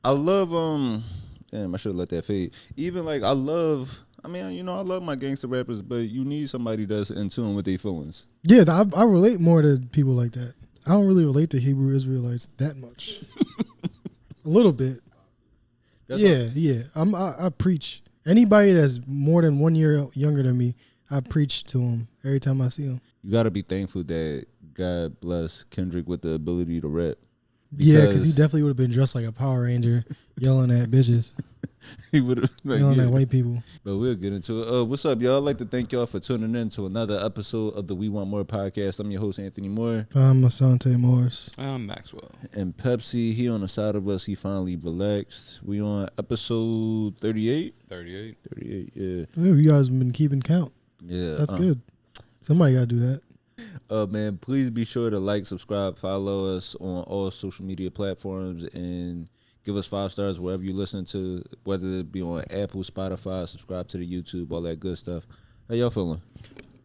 I love damn, I should let that fade. Even like I love my gangster rappers, but you need somebody that's in tune with their feelings. Yeah, I relate more to people like that. I don't really relate to Hebrew Israelites that much. A little bit. Yeah. I preach. Anybody that's more than 1 year younger than me, I preach to them every time I see them. You gotta be thankful that God bless Kendrick with the ability to rap. Because he definitely would have been dressed like a Power Ranger, yelling at bitches. He would have yelling at white people. But we'll get into it. What's up, y'all? I'd like to thank y'all for tuning in to another episode of the We Want More podcast. I'm your host, Anthony Moore. I'm Asante Morris. I'm Maxwell. And Pepsi, he on the side of us. He finally relaxed. We on episode 38? 38, yeah. Ooh, you guys have been keeping count. Yeah. That's good. Somebody got to do that. Man, please be sure to like, subscribe, follow us on all social media platforms, and give us 5 stars wherever you listen to, whether it be on Apple, Spotify, subscribe to the YouTube, all that good stuff. How y'all feeling?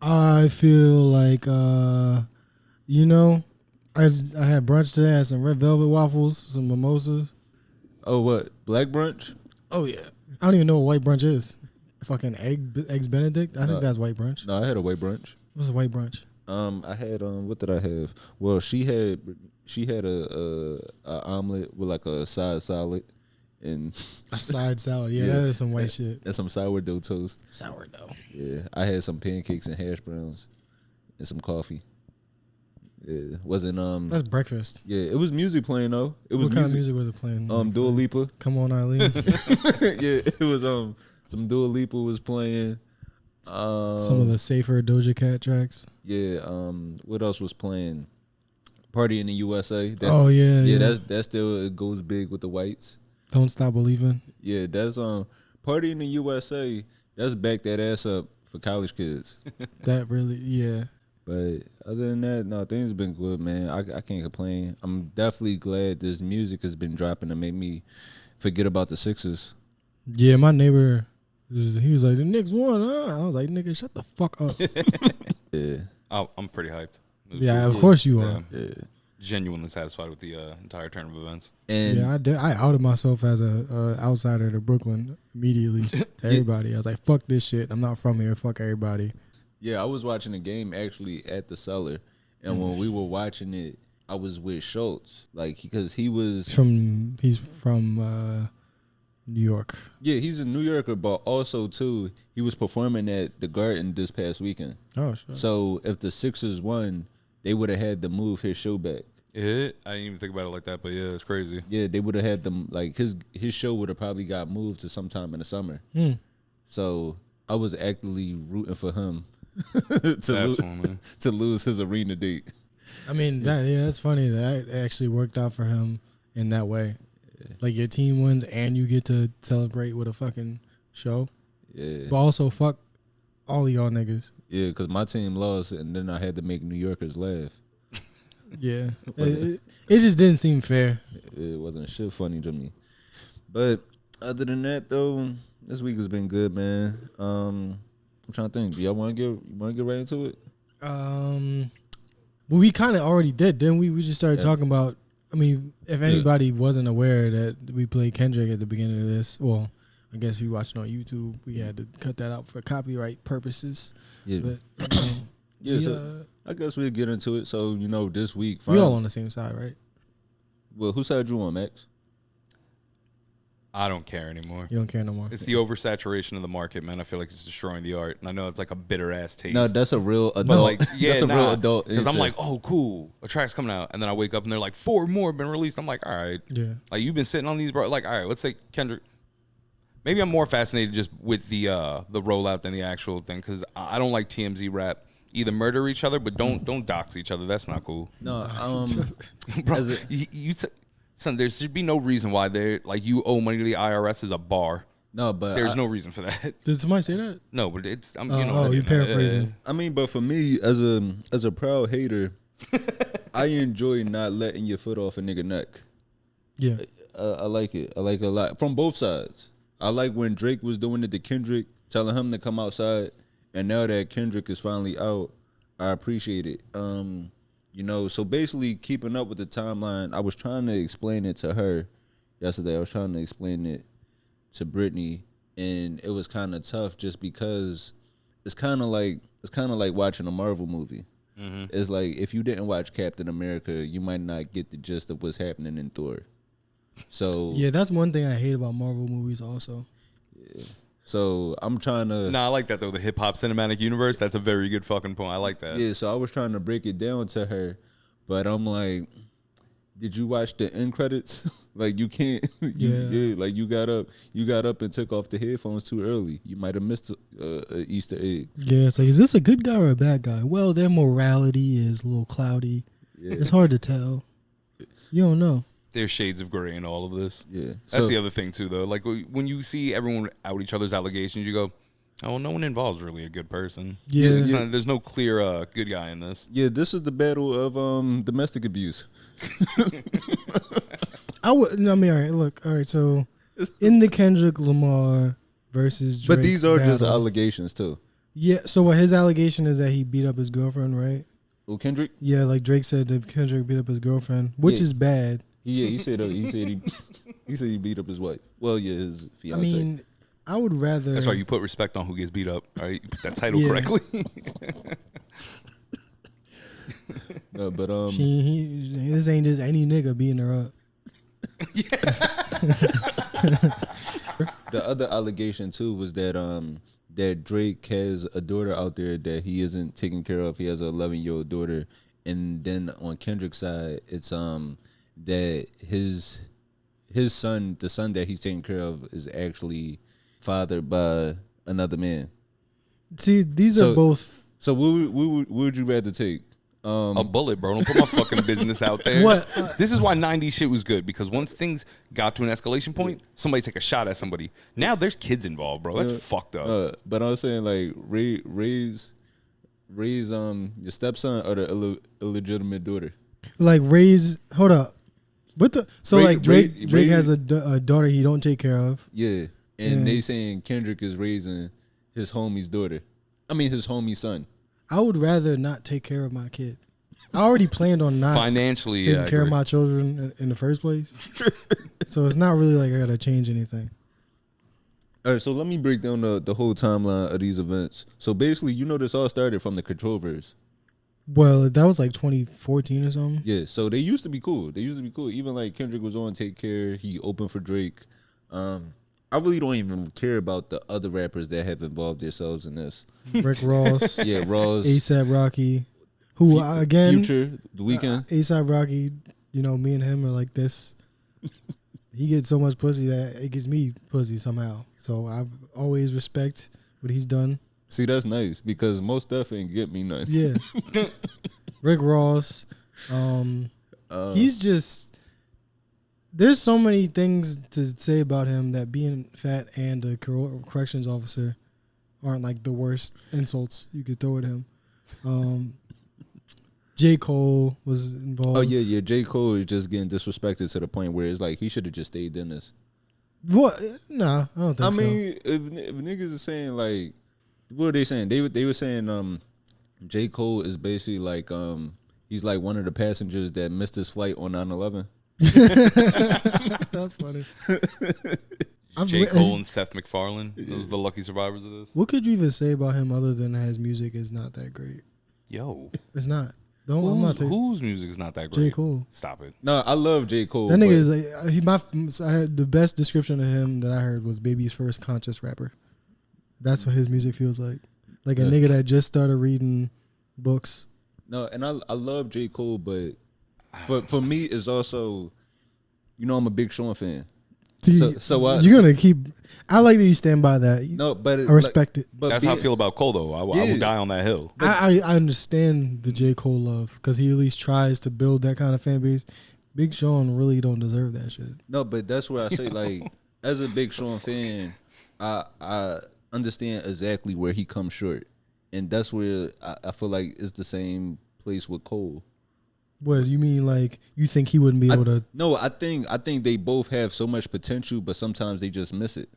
I feel like, I had brunch today. I had some red velvet waffles, some mimosas. Oh, what? Black brunch? Oh, yeah. I don't even know what white brunch is. Fucking eggs Benedict? I think that's white brunch. No, I had a white brunch. What's a white brunch? I had what did I have? Well, she had a omelet with like a side salad and a side salad. Yeah, that is some white shit. And some sourdough toast. Sourdough. Yeah, I had some pancakes and hash browns and some coffee. Yeah, wasn't That's breakfast. Yeah, it was music playing though. It was what kind of music was it playing? Dua Lipa. Come on, Eileen. Yeah, it was some Dua Lipa was playing. Some of the safer Doja Cat tracks. Yeah. What else was playing? Party in the USA. That still it goes big with the whites. Don't Stop Believing. Yeah, that's Party in the USA. That's back that ass up for college kids. That really, yeah. But other than that, no, things have been good, man. I can't complain. I'm definitely glad this music has been dropping to make me forget about the Sixers. Yeah, my neighbor, he was like, the Knicks won, huh? I was like, nigga, shut the fuck up. Yeah. Oh, I'm pretty hyped. Yeah, of course you are. Yeah. Genuinely satisfied with the entire turn of events. And yeah, I outed myself as a outsider to Brooklyn immediately to everybody. I was like, fuck this shit. I'm not from here. Fuck everybody. Yeah, I was watching the game actually at the Cellar, and when we were watching it, I was with Schultz, like because he's from New York. Yeah, he's a New Yorker, but also too he was performing at the Garden this past weekend. Oh, sure. So if the Sixers won, they would have had to move his show back. I didn't even think about it like that, but yeah, it's crazy. Yeah, they would have had them like his show would have probably got moved to sometime in the summer. So I was actively rooting for him to lose his arena date. I mean, that's funny. That actually worked out for him in that way. Yeah. Like your team wins and you get to celebrate with a fucking show. Yeah. But also fuck all of y'all niggas. Yeah, because my team lost and then I had to make New Yorkers laugh. Yeah. it just didn't seem fair. It wasn't shit funny to me. But other than that, though, this week has been good, man. I'm trying to think. Do y'all want to get right into it? Well, we kind of already did, didn't we? We just started talking about. I mean, if anybody wasn't aware that we played Kendrick at the beginning of this, well, I guess if you watching on YouTube, we had to cut that out for copyright purposes. Yeah. But so I guess we'll get into it. So this week, we all on the same side, right? Well, whose side you on, Max? I don't care anymore. You don't care no more. It's the oversaturation of the market, man. I feel like it's destroying the art, and I know it's like a bitter ass taste. No, that's a real adult. But like, yeah, that's a real adult. Because I'm like, oh, cool, a track's coming out, and then I wake up and they're like 4 more have been released. I'm like, all right, yeah. Like you've been sitting on these, bro. Like, all right, let's say Kendrick. Maybe I'm more fascinated just with the rollout than the actual thing because I don't like TMZ rap. Either murder each other, but don't dox each other. That's not cool. No, bro, son, there should be no reason why they're like you owe money to the IRS is a bar. No, but there's no reason for that. Did somebody say that? No, but it's you paraphrasing. I mean, but for me, as a proud hater, I enjoy not letting your foot off a nigga neck. Yeah, I like it. I like it a lot from both sides. I like when Drake was doing it to Kendrick, telling him to come outside, and now that Kendrick is finally out, I appreciate it. So basically keeping up with the timeline, I was trying to explain it to her yesterday. I was trying to explain it to Brittany, and it was kind of tough just because it's kind of like watching a Marvel movie. Mm-hmm. It's like if you didn't watch Captain America, you might not get the gist of what's happening in Thor. So yeah, that's one thing I hate about Marvel movies also. Yeah. So I'm trying to. I like that though. The hip hop cinematic universe. That's a very good fucking point. I like that. Yeah. So I was trying to break it down to her, but I'm like, did you watch the end credits? Like you can't. Like you got up and took off the headphones too early. You might have missed a Easter egg. Yeah. It's like, is this a good guy or a bad guy? Well, their morality is a little cloudy. Yeah. It's hard to tell. You don't know. There's shades of gray in all of this. Yeah. That's the other thing, too, though. Like, when you see everyone out each other's allegations, you go, oh, well, no one involved is really a good person. Yeah. There's no clear good guy in this. Yeah, this is the battle of domestic abuse. All right, so in the Kendrick Lamar versus Drake but these are battle, just allegations, too. Yeah, so what his allegation is that he beat up his girlfriend, right? Oh, Kendrick? Yeah, like Drake said that Kendrick beat up his girlfriend, which is bad. Yeah, he said he beat up his wife. Well, yeah, his fiance. I mean, I would rather. That's why you put respect on who gets beat up. All right, you put that title correctly. No, but this ain't just any nigga beating her up. The other allegation too was that that Drake has a daughter out there that he isn't taking care of. He has an 11-year-old daughter, and then on Kendrick's side, it's that his son, the son that he's taking care of, is actually fathered by another man. See, these are both. So what would you rather take? A bullet, bro. Don't put my fucking business out there. What? This is why 90s shit was good, because once things got to an escalation point, somebody take a shot at somebody. Now there's kids involved, bro. That's fucked up. But I was saying, like, raise your stepson or the illegitimate daughter. Like hold up. Drake has a daughter he don't take care of. Yeah, and they saying Kendrick is raising his homie's daughter. I mean his homie's son. I would rather not take care of my kid. I already planned on not financially taking care of my children in the first place. So it's not really like I gotta change anything. All right, so let me break down the whole timeline of these events. So basically, this all started from the Control verse. Well, that was like 2014 or something. Yeah, so they used to be cool. Even like Kendrick was on Take Care. He opened for Drake. I really don't even care about the other rappers that have involved themselves in this. Rick Ross. Yeah, Ross. A$AP Rocky. Who, again. Future, The Weeknd. A$AP Rocky, me and him are like this. He gets so much pussy that it gives me pussy somehow. So I always respect what he's done. See, that's nice because most stuff ain't get me nothing. Yeah. Rick Ross. He's just. There's so many things to say about him that being fat and a corrections officer aren't like the worst insults you could throw at him. J. Cole was involved. Oh, yeah. J. Cole is just getting disrespected to the point where it's like he should have just stayed in this. What? Nah, I don't think so. I mean, if niggas are saying like, what are they saying? They were saying J. Cole is basically like he's like one of the passengers that missed his flight on 9/11. That's funny. J. Cole and Seth MacFarlane, those are the lucky survivors of this. What could you even say about him other than his music is not that great? Yo, it's not. Whose music is not that great? J. Cole. Stop it. No, I love J. Cole. That nigga is like, I heard the best description of him that I heard was baby's first conscious rapper. That's what his music feels like. Like a nigga that just started reading books. No, and I love J. Cole, but for me, it's also, I'm a Big Sean fan. So you're gonna keep. I like that you stand by that. No, but I respect it. But that's how I feel about Cole, though. I will die on that hill. I understand the J. Cole love because he at least tries to build that kind of fan base. Big Sean really don't deserve that shit. No, but that's where I say like, as a Big Sean fan, I understand exactly where he comes short, and that's where I feel like it's the same place with Cole. What do you mean? Like you think he wouldn't be able to? No, I think they both have so much potential, but sometimes they just miss it.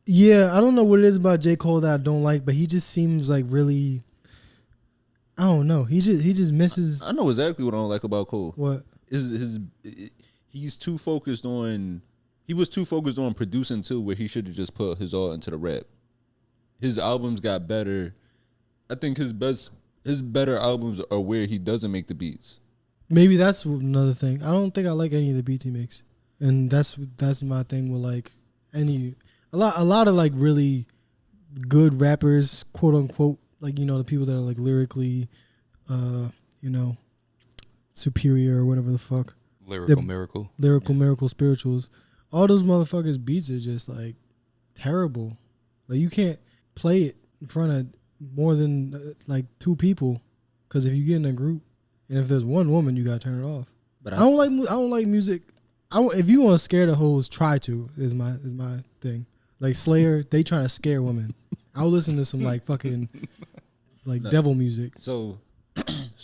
Yeah, I don't know what it is about J. Cole that I don't like, but he just seems like really. I don't know. He just misses. I know exactly what I don't like about Cole. What? he's too focused on. He was too focused on producing too, where he should have just put his all into the rap. His albums got better. I think his better albums are where he doesn't make the beats. Maybe that's another thing. I don't think I like any of the beats he makes, and that's my thing with like a lot of like really good rappers, quote unquote, like the people that are like lyrically, superior or whatever the fuck. Lyrical miracle spirituals. All those motherfuckers beats are just like terrible. Like you can't play it in front of more than like two people, because if you get in a group and if there's one woman, you gotta turn it off. But I don't like music. If you want to scare the hoes, try to is my thing. Like Slayer, they trying to scare women. I'll listen to some like fucking like devil music. So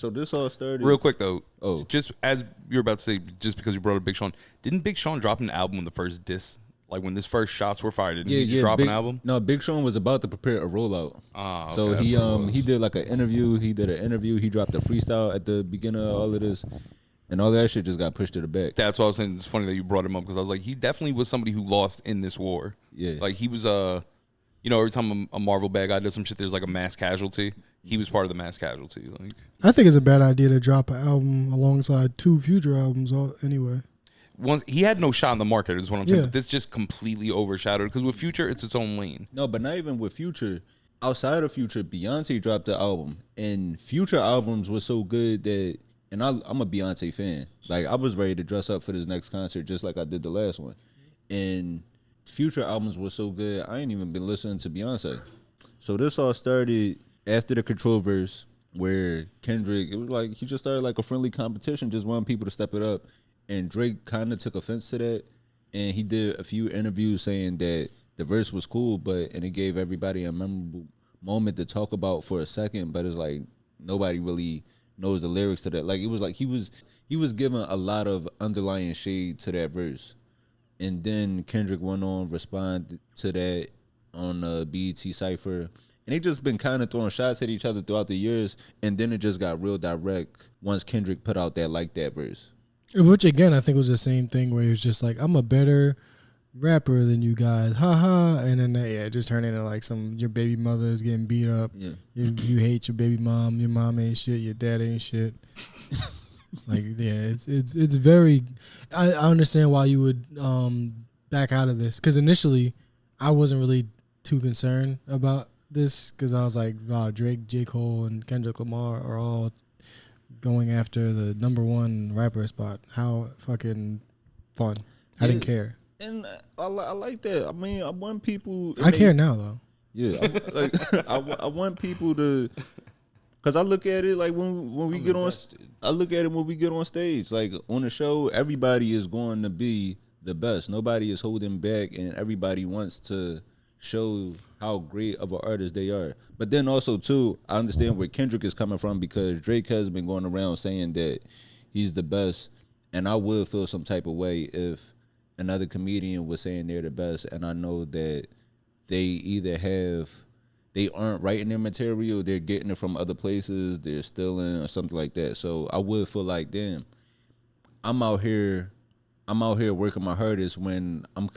this all started real quick though. Oh, just as you're about to say, just because you brought up Big Sean, didn't Big Sean drop an album when the first diss? Like when this first shots were fired, didn't he just drop an album? No, Big Sean was about to prepare a rollout. Okay, so he did like an interview. He did an interview. He dropped a freestyle at the beginning of all of this, and all that shit just got pushed to the back. That's what I was saying. It's funny that you brought him up because I was like, he definitely was somebody who lost in this war. Yeah, like he was every time a Marvel bad guy does some shit, there's like a mass casualty. He was part of the mass casualty. Like, I think it's a bad idea to drop an album alongside two future albums. Anyway. Once he had no shot in the market is what I'm saying. But this just completely overshadowed because with Future it's its own lane. No, but not even with Future. Outside of Future, Beyonce dropped the album, and Future albums were so good that, and I'm a Beyonce fan. Like I was ready to dress up for this next concert just like I did the last one. And Future albums were so good, I ain't even been listening to Beyonce. So this all started after the Control verse, where Kendrick, it was like he just started like a friendly competition, just wanting people to step it up. And Drake kind of took offense to that, and he did a few interviews saying that the verse was cool, and it gave everybody a memorable moment to talk about for a second. But it's like nobody really knows the lyrics to that. Like it was like he was giving a lot of underlying shade to that verse, and then Kendrick went on respond to that on BET Cypher, and they just been kind of throwing shots at each other throughout the years, and then it just got real direct once Kendrick put out that verse. Which again, I think was the same thing where he was just like, I'm a better rapper than you guys, haha, and then it just turned into like your baby mother is getting beat up. Yeah. You hate your baby mom. Your mom ain't shit. Your dad ain't shit. Like it's very. I understand why you would back out of this, because initially I wasn't really too concerned about this because I was like, wow, Drake, J. Cole, and Kendrick Lamar are all going after the #1 rapper spot. How fucking fun. I didn't care. And I like that. I mean, I want people. I care now, though. Yeah. I want people to. Because I look at it like when we get on. I look at it when we get on stage. Like on the show, everybody is going to be the best. Nobody is holding back, and everybody wants to show how great of an artist they are. But then also too, I understand where Kendrick is coming from, because Drake has been going around saying that he's the best, and I would feel some type of way if another comedian was saying they're the best, and I know that they aren't writing their material, they're getting it from other places, they're stealing or something like that. So I would feel like, damn, I'm out here working my hardest when I'm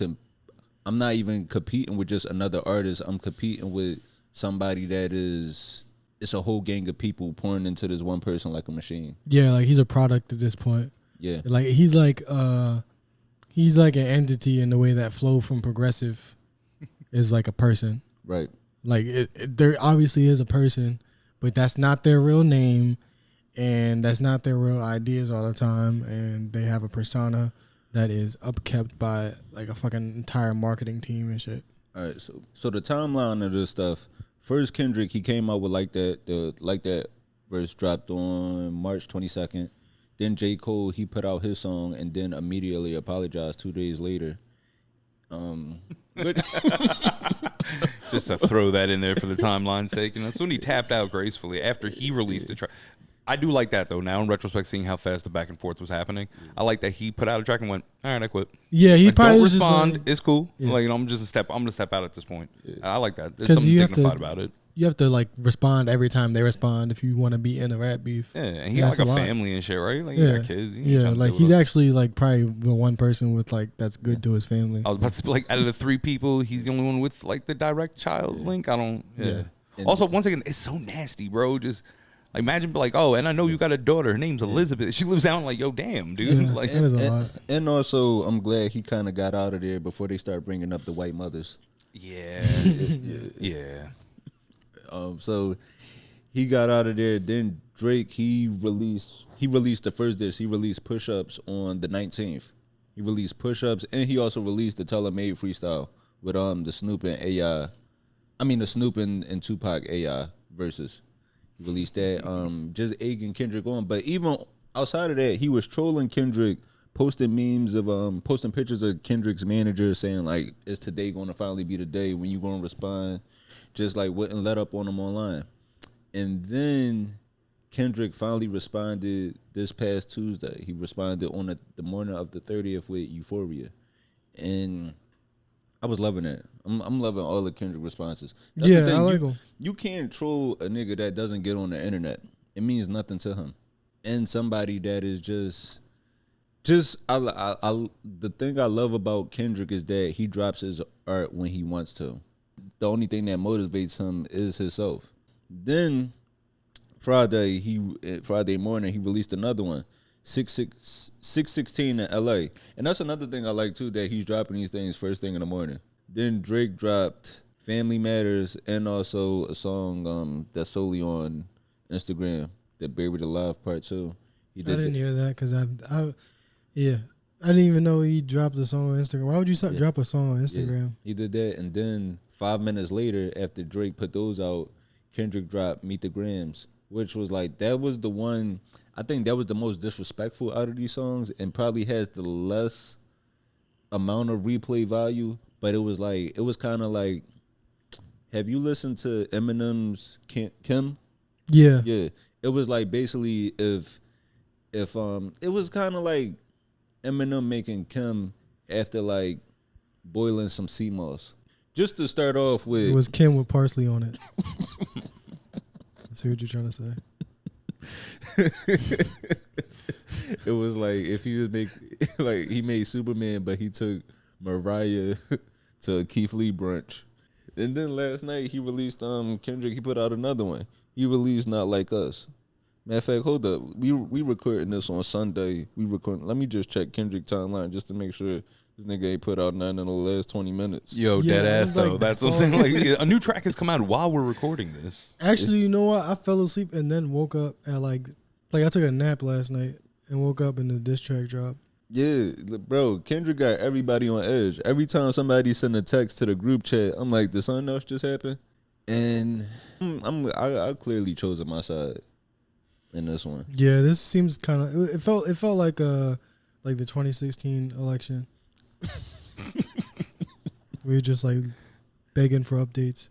not even competing with just another artist. I'm competing with somebody that it's a whole gang of people pouring into this one person like a machine. Yeah, like he's a product at this point. Yeah. Like he's like an entity in the way that Flow from Progressive is like a person. Right. Like there obviously is a person, but that's not their real name, and that's not their real ideas all the time, and they have a persona that is upkept by like a fucking entire marketing team and shit. All right, so the timeline of this stuff. First, Kendrick, he came out with like that verse dropped on March 22nd. Then J. Cole, he put out his song and then immediately apologized 2 days later. Just to throw that in there for the timeline's sake, and that's when he tapped out gracefully after he released the track. I do like that though. Now in retrospect, seeing how fast the back and forth was happening, I like that he put out a track and went, "All right, I quit." Yeah, he like, probably don't was respond. Just like, it's cool. Yeah. Like I'm gonna step out at this point. Yeah. I like that. There's something you dignified about it. you have to like respond every time they respond if you want to be in a rap beef. Yeah, and he got like a family and shit, right? Like, he got kids. Like he's actually like probably the one person with like that's good to his family. I was about to be like, out of the 3 people, he's the only one with like the direct child link. I don't. Yeah. Also, once again, it's so nasty, bro. Just like imagine like, oh, and I know you got a daughter. Her name's Elizabeth. She lives out like, yo, damn, dude. Yeah, like, it was a lot. And also, I'm glad he kind of got out of there before they start bringing up the white mothers. Yeah. So he got out of there. Then Drake, he released the first diss. He released Push Ups on the 19th. He released Push Ups, and he also released the Tell 'Em Made freestyle with the Snoop and AI. I mean the Snoop and Tupac AI verses. He released that. Just egging Kendrick on. But even outside of that, he was trolling Kendrick, posting memes of posting pictures of Kendrick's manager saying like, is today gonna finally be the day when you gonna respond? Just like wouldn't let up on him online. And then Kendrick finally responded this past Tuesday. He responded on the morning of the 30th with Euphoria. And I was loving it. I'm loving all the Kendrick responses. That's the thing. I like them. You can't troll a nigga that doesn't get on the internet. It means nothing to him. And somebody that is just the thing I love about Kendrick is that he drops his art when he wants to. The only thing that motivates him is himself. Then Friday morning he released another one, 616 in LA. And that's another thing I like too, that he's dropping these things first thing in the morning. Then Drake dropped Family Matters and also a song that's solely on Instagram, that Buried Alive Part 2. I didn't hear that because I didn't even know he dropped a song on Instagram. Why would you drop a song on Instagram? Yeah, he did that, and then 5 minutes later, after Drake put those out, Kendrick dropped Meet the Grams, which was like, that was the one, I think that was the most disrespectful out of these songs and probably has the less amount of replay value, but it was kind of like, have you listened to Eminem's Kim? Yeah. Yeah. It was like basically if it was kind of like Eminem making Kim after like boiling some sea moss. Just to start off with, it was Kim with parsley on it. I see what you're trying to say. It was like if he would make like he made Superman, but he took Mariah to a Keith Lee brunch. And then last night he released Kendrick. He put out another one. He released Not Like Us. Matter of fact, hold up. We recording this on Sunday. Let me just check Kendrick timeline just to make sure this nigga ain't put out none in the last 20 minutes. Yo, dead ass though. Like, that's what I'm saying. Like, a new track has come out while we're recording this. Actually, you know what? I fell asleep and then woke up at like I took a nap last night and woke up and the diss track dropped. Yeah, bro, Kendrick got everybody on edge. Every time somebody send a text to the group chat, I'm like, did something else just happen? And I clearly chosen my side in this one. Yeah, this seems kind of. It felt like the 2016 election. We were just like begging for updates.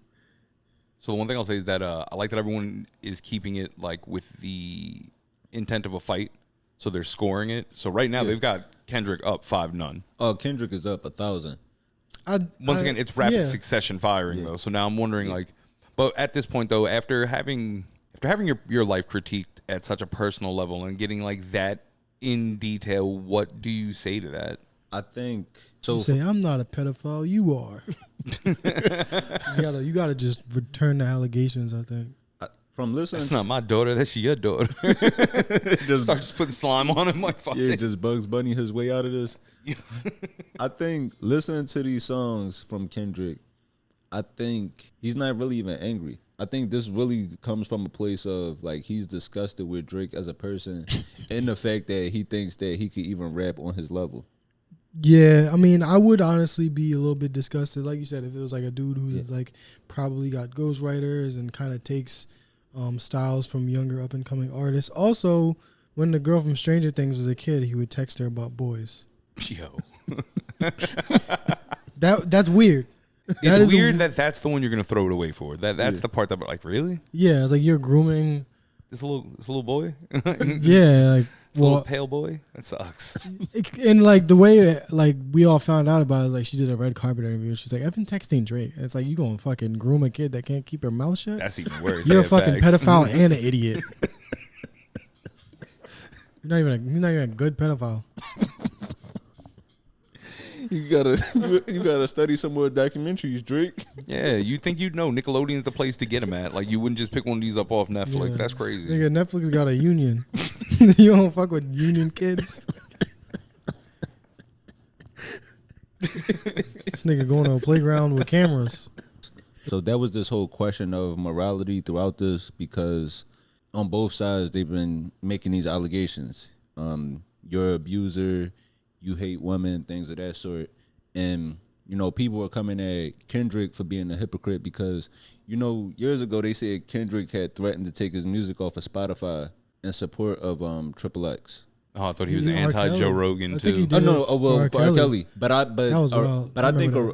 So the one thing I'll say is that I like that everyone is keeping it like with the intent of a fight. So they're scoring it. So right now they've got Kendrick up 5-0. Oh, Kendrick is up 1,000. Once again, it's rapid succession firing though. So now I'm wondering but at this point though, after having your life critiqued at such a personal level and getting like that in detail, what do you say to that? I think so. You say I'm not a pedophile. You are. you gotta just return the allegations. I think. From listening, that's not my daughter. That's your daughter. Just starts putting slime on him like fuck. Yeah, just Bugs Bunny his way out of this. I think listening to these songs from Kendrick, I think he's not really even angry. I think this really comes from a place of like he's disgusted with Drake as a person and the fact that he thinks that he could even rap on his level. Yeah, I mean, I would honestly be a little bit disgusted, like you said, if it was like a dude who's like probably got ghostwriters and kind of takes styles from younger up and coming artists. Also, when the girl from Stranger Things was a kid, he would text her about boys. Yo, that's weird. It's weird that's the one you're gonna throw it away for. That's the part that like really. Yeah, it's like you're grooming this little boy. Yeah, like Little pale boy. That sucks. And like the way like we all found out about it, like she did a red carpet interview. She's like, I've been texting Drake. And it's like, you gonna fucking groom a kid that can't keep her mouth shut? That's even worse. You're a fucking pedophile and an idiot. You're not even a good pedophile. You gotta study some more documentaries, Drake. Yeah, you think you'd know Nickelodeon's the place to get them at. Like, you wouldn't just pick one of these up off Netflix. Yeah. That's crazy. Nigga, Netflix got a union. You don't fuck with union kids. This nigga going to a playground with cameras. So that was this whole question of morality throughout this, because on both sides they've been making these allegations. You're an abuser, you hate women, things of that sort. And, you know, people are coming at Kendrick for being a hypocrite because, you know, years ago they said Kendrick had threatened to take his music off of Spotify in support of Triple X. Oh, I thought he was anti-Joe Rogan too. Oh no, R. Kelly. But I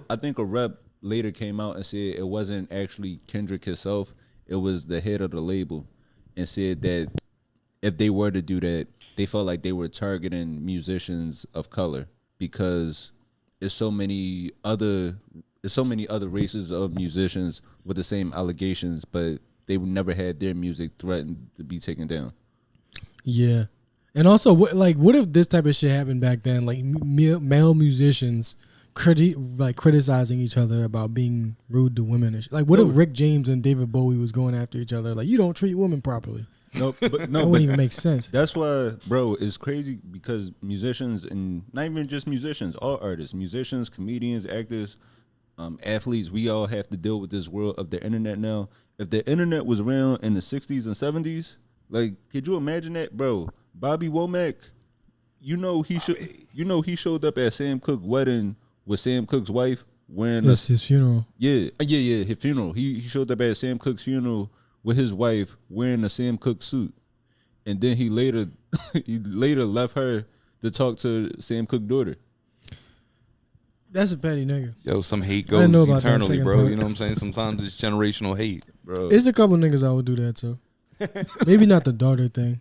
I think a rep later came out and said it wasn't actually Kendrick himself. It was the head of the label, and said that if they were to do that, they felt like they were targeting musicians of color because there's so many other races of musicians with the same allegations, but they never had their music threatened to be taken down. Yeah. And also, what if this type of shit happened back then? Like male musicians criticizing each other about being rude to women. And shit. Like, what if Rick James and David Bowie was going after each other? Like, you don't treat women properly. No, That wouldn't even make sense. That's why, bro, it's crazy because musicians, and not even just musicians, all artists, musicians, comedians, actors, athletes, we all have to deal with this world of the internet now. If the internet was around in the 60s and 70s, like, could you imagine that, bro? Bobby Womack, he showed up at Sam Cooke's wedding with Sam Cooke's wife wearing his funeral. Yeah, his funeral. He showed up at Sam Cooke's funeral with his wife wearing a Sam Cooke suit, and then he later left her to talk to Sam Cooke's daughter. That's a petty nigga. Yo, some hate goes eternally, bro. You know what I'm saying? Sometimes it's generational hate, bro. There's a couple niggas I would do that to. Maybe not the daughter thing.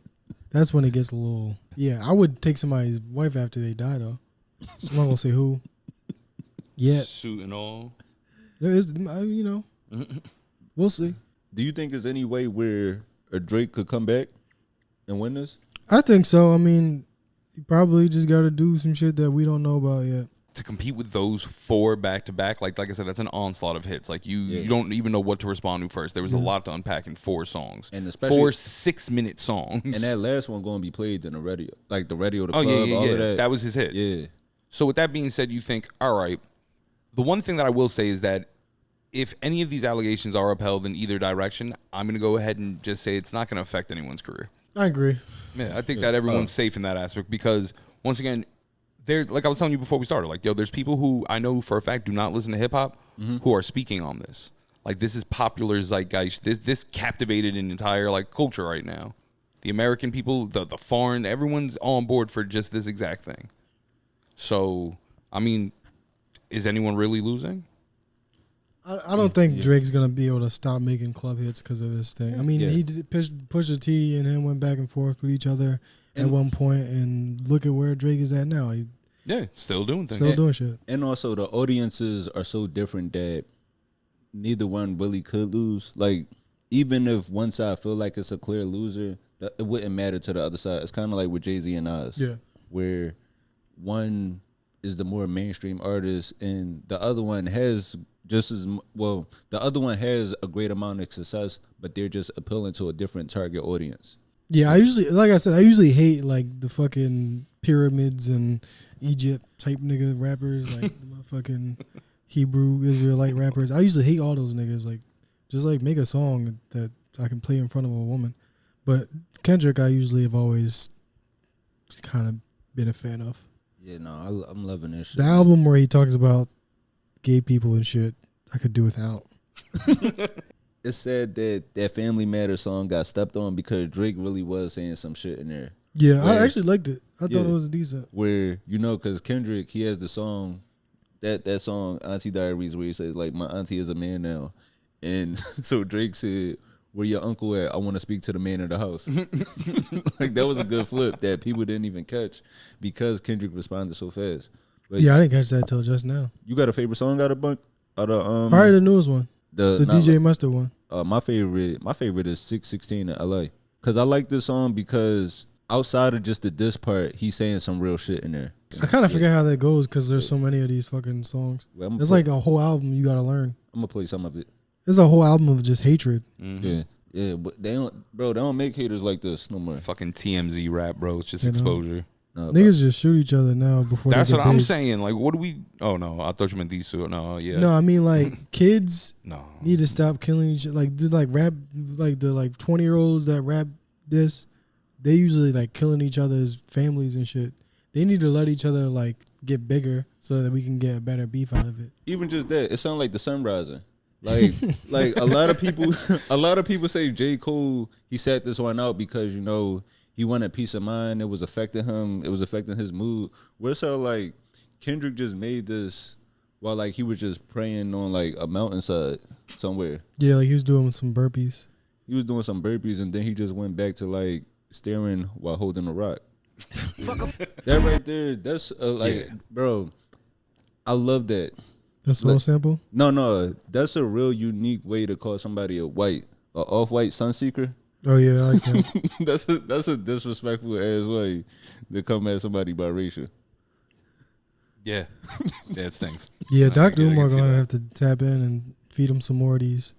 That's when it gets a little. Yeah, I would take somebody's wife after they die though. I'm not gonna say who. Yeah, suit and all. There is, we'll see. Do you think there's any way where a Drake could come back and win this? I think so. I mean, he probably just got to do some shit that we don't know about yet. To compete with those four back to back, like I said, that's an onslaught of hits. Like you don't even know what to respond to first. There was a lot to unpack in 4 songs, and especially 4 6-minute songs. And that last one going to be played in the radio, like the radio, the club, all of that. That was his hit. Yeah. So with that being said, you think, all right. The one thing that I will say is that if any of these allegations are upheld in either direction, I'm going to go ahead and just say it's not going to affect anyone's career. I agree. Yeah, I think that everyone's safe in that aspect because, once again, like I was telling you before we started, like, yo, there's people who I know for a fact do not listen to hip-hop who are speaking on this. Like, this is popular zeitgeist. This captivated an entire, like, culture right now. The American people, the foreign, everyone's on board for just this exact thing. So, I mean, is anyone really losing? I don't think Drake's gonna be able to stop making club hits because of this thing. I mean, he did Pusha T and him went back and forth with each other at one point, and look at where Drake is at now. Still doing things, doing shit. And also, the audiences are so different that neither one really could lose. Like, even if one side feel like it's a clear loser, it wouldn't matter to the other side. It's kind of like with Jay-Z and Nas, where one is the more mainstream artist, and the other one has the other one has a great amount of success, but they're just appealing to a different target audience. Yeah, I usually hate like the fucking pyramids and Egypt type nigga rappers, like the fucking Hebrew Israelite rappers. I usually hate all those niggas. Like, just like make a song that I can play in front of a woman. But Kendrick, I usually have always kind of been a fan of. Yeah, no, I'm loving this shit. The album where he talks about gay people and shit, I could do without. It's sad that Family Matters song got stepped on because Drake really was saying some shit in there. Yeah, I actually liked it. I thought it was decent. Where, because Kendrick, he has the song, that song, Auntie Diaries, where he says, like, my auntie is a man now. And so Drake said, where your uncle at? I want to speak to the man of the house. Like that was a good flip that people didn't even catch because Kendrick responded so fast. But yeah, I didn't catch that till just now. You got a favorite song out of Probably the newest one, the DJ Mustard one. My favorite is 616 in LA. Cause I like this song because outside of just the diss part, he's saying some real shit in there. I kind of forget how that goes because there's so many of these fucking songs. Well, it's like a whole album you gotta learn. I'm gonna play some of it. There's a whole album of just hatred. Mm-hmm. Yeah, but they don't make haters like this no more. Fucking TMZ rap, bro. It's just exposure. No, niggas just shoot each other now before. That's they get what I'm big. saying. Like, what do we? Oh no, I thought you meant these two. No, yeah. No, I mean like kids No. need to stop killing each other. Like did like rap like the 20-year-olds that rap this, they usually like killing each other's families and shit. They need to let each other like get bigger so that we can get a better beef out of it. Even just that, it sounds like the sun rising. Like a lot of people say J. Cole, he sat this one out because he wanted peace of mind. It was affecting him. It was affecting his mood. Where so like Kendrick just made this while like he was just praying on like a mountainside somewhere. Yeah, like he was doing some burpees. He was doing some burpees and then he just went back to like staring while holding a rock. That right there, that's bro. I love that. The soul sample? No, that's a real unique way to call somebody a off-white sunseeker. Oh yeah, I like that. that's a disrespectful ass way to come at somebody biracial. Yeah, it stinks. Yeah, Dr. Umar gonna have to tap in and feed him some more of these.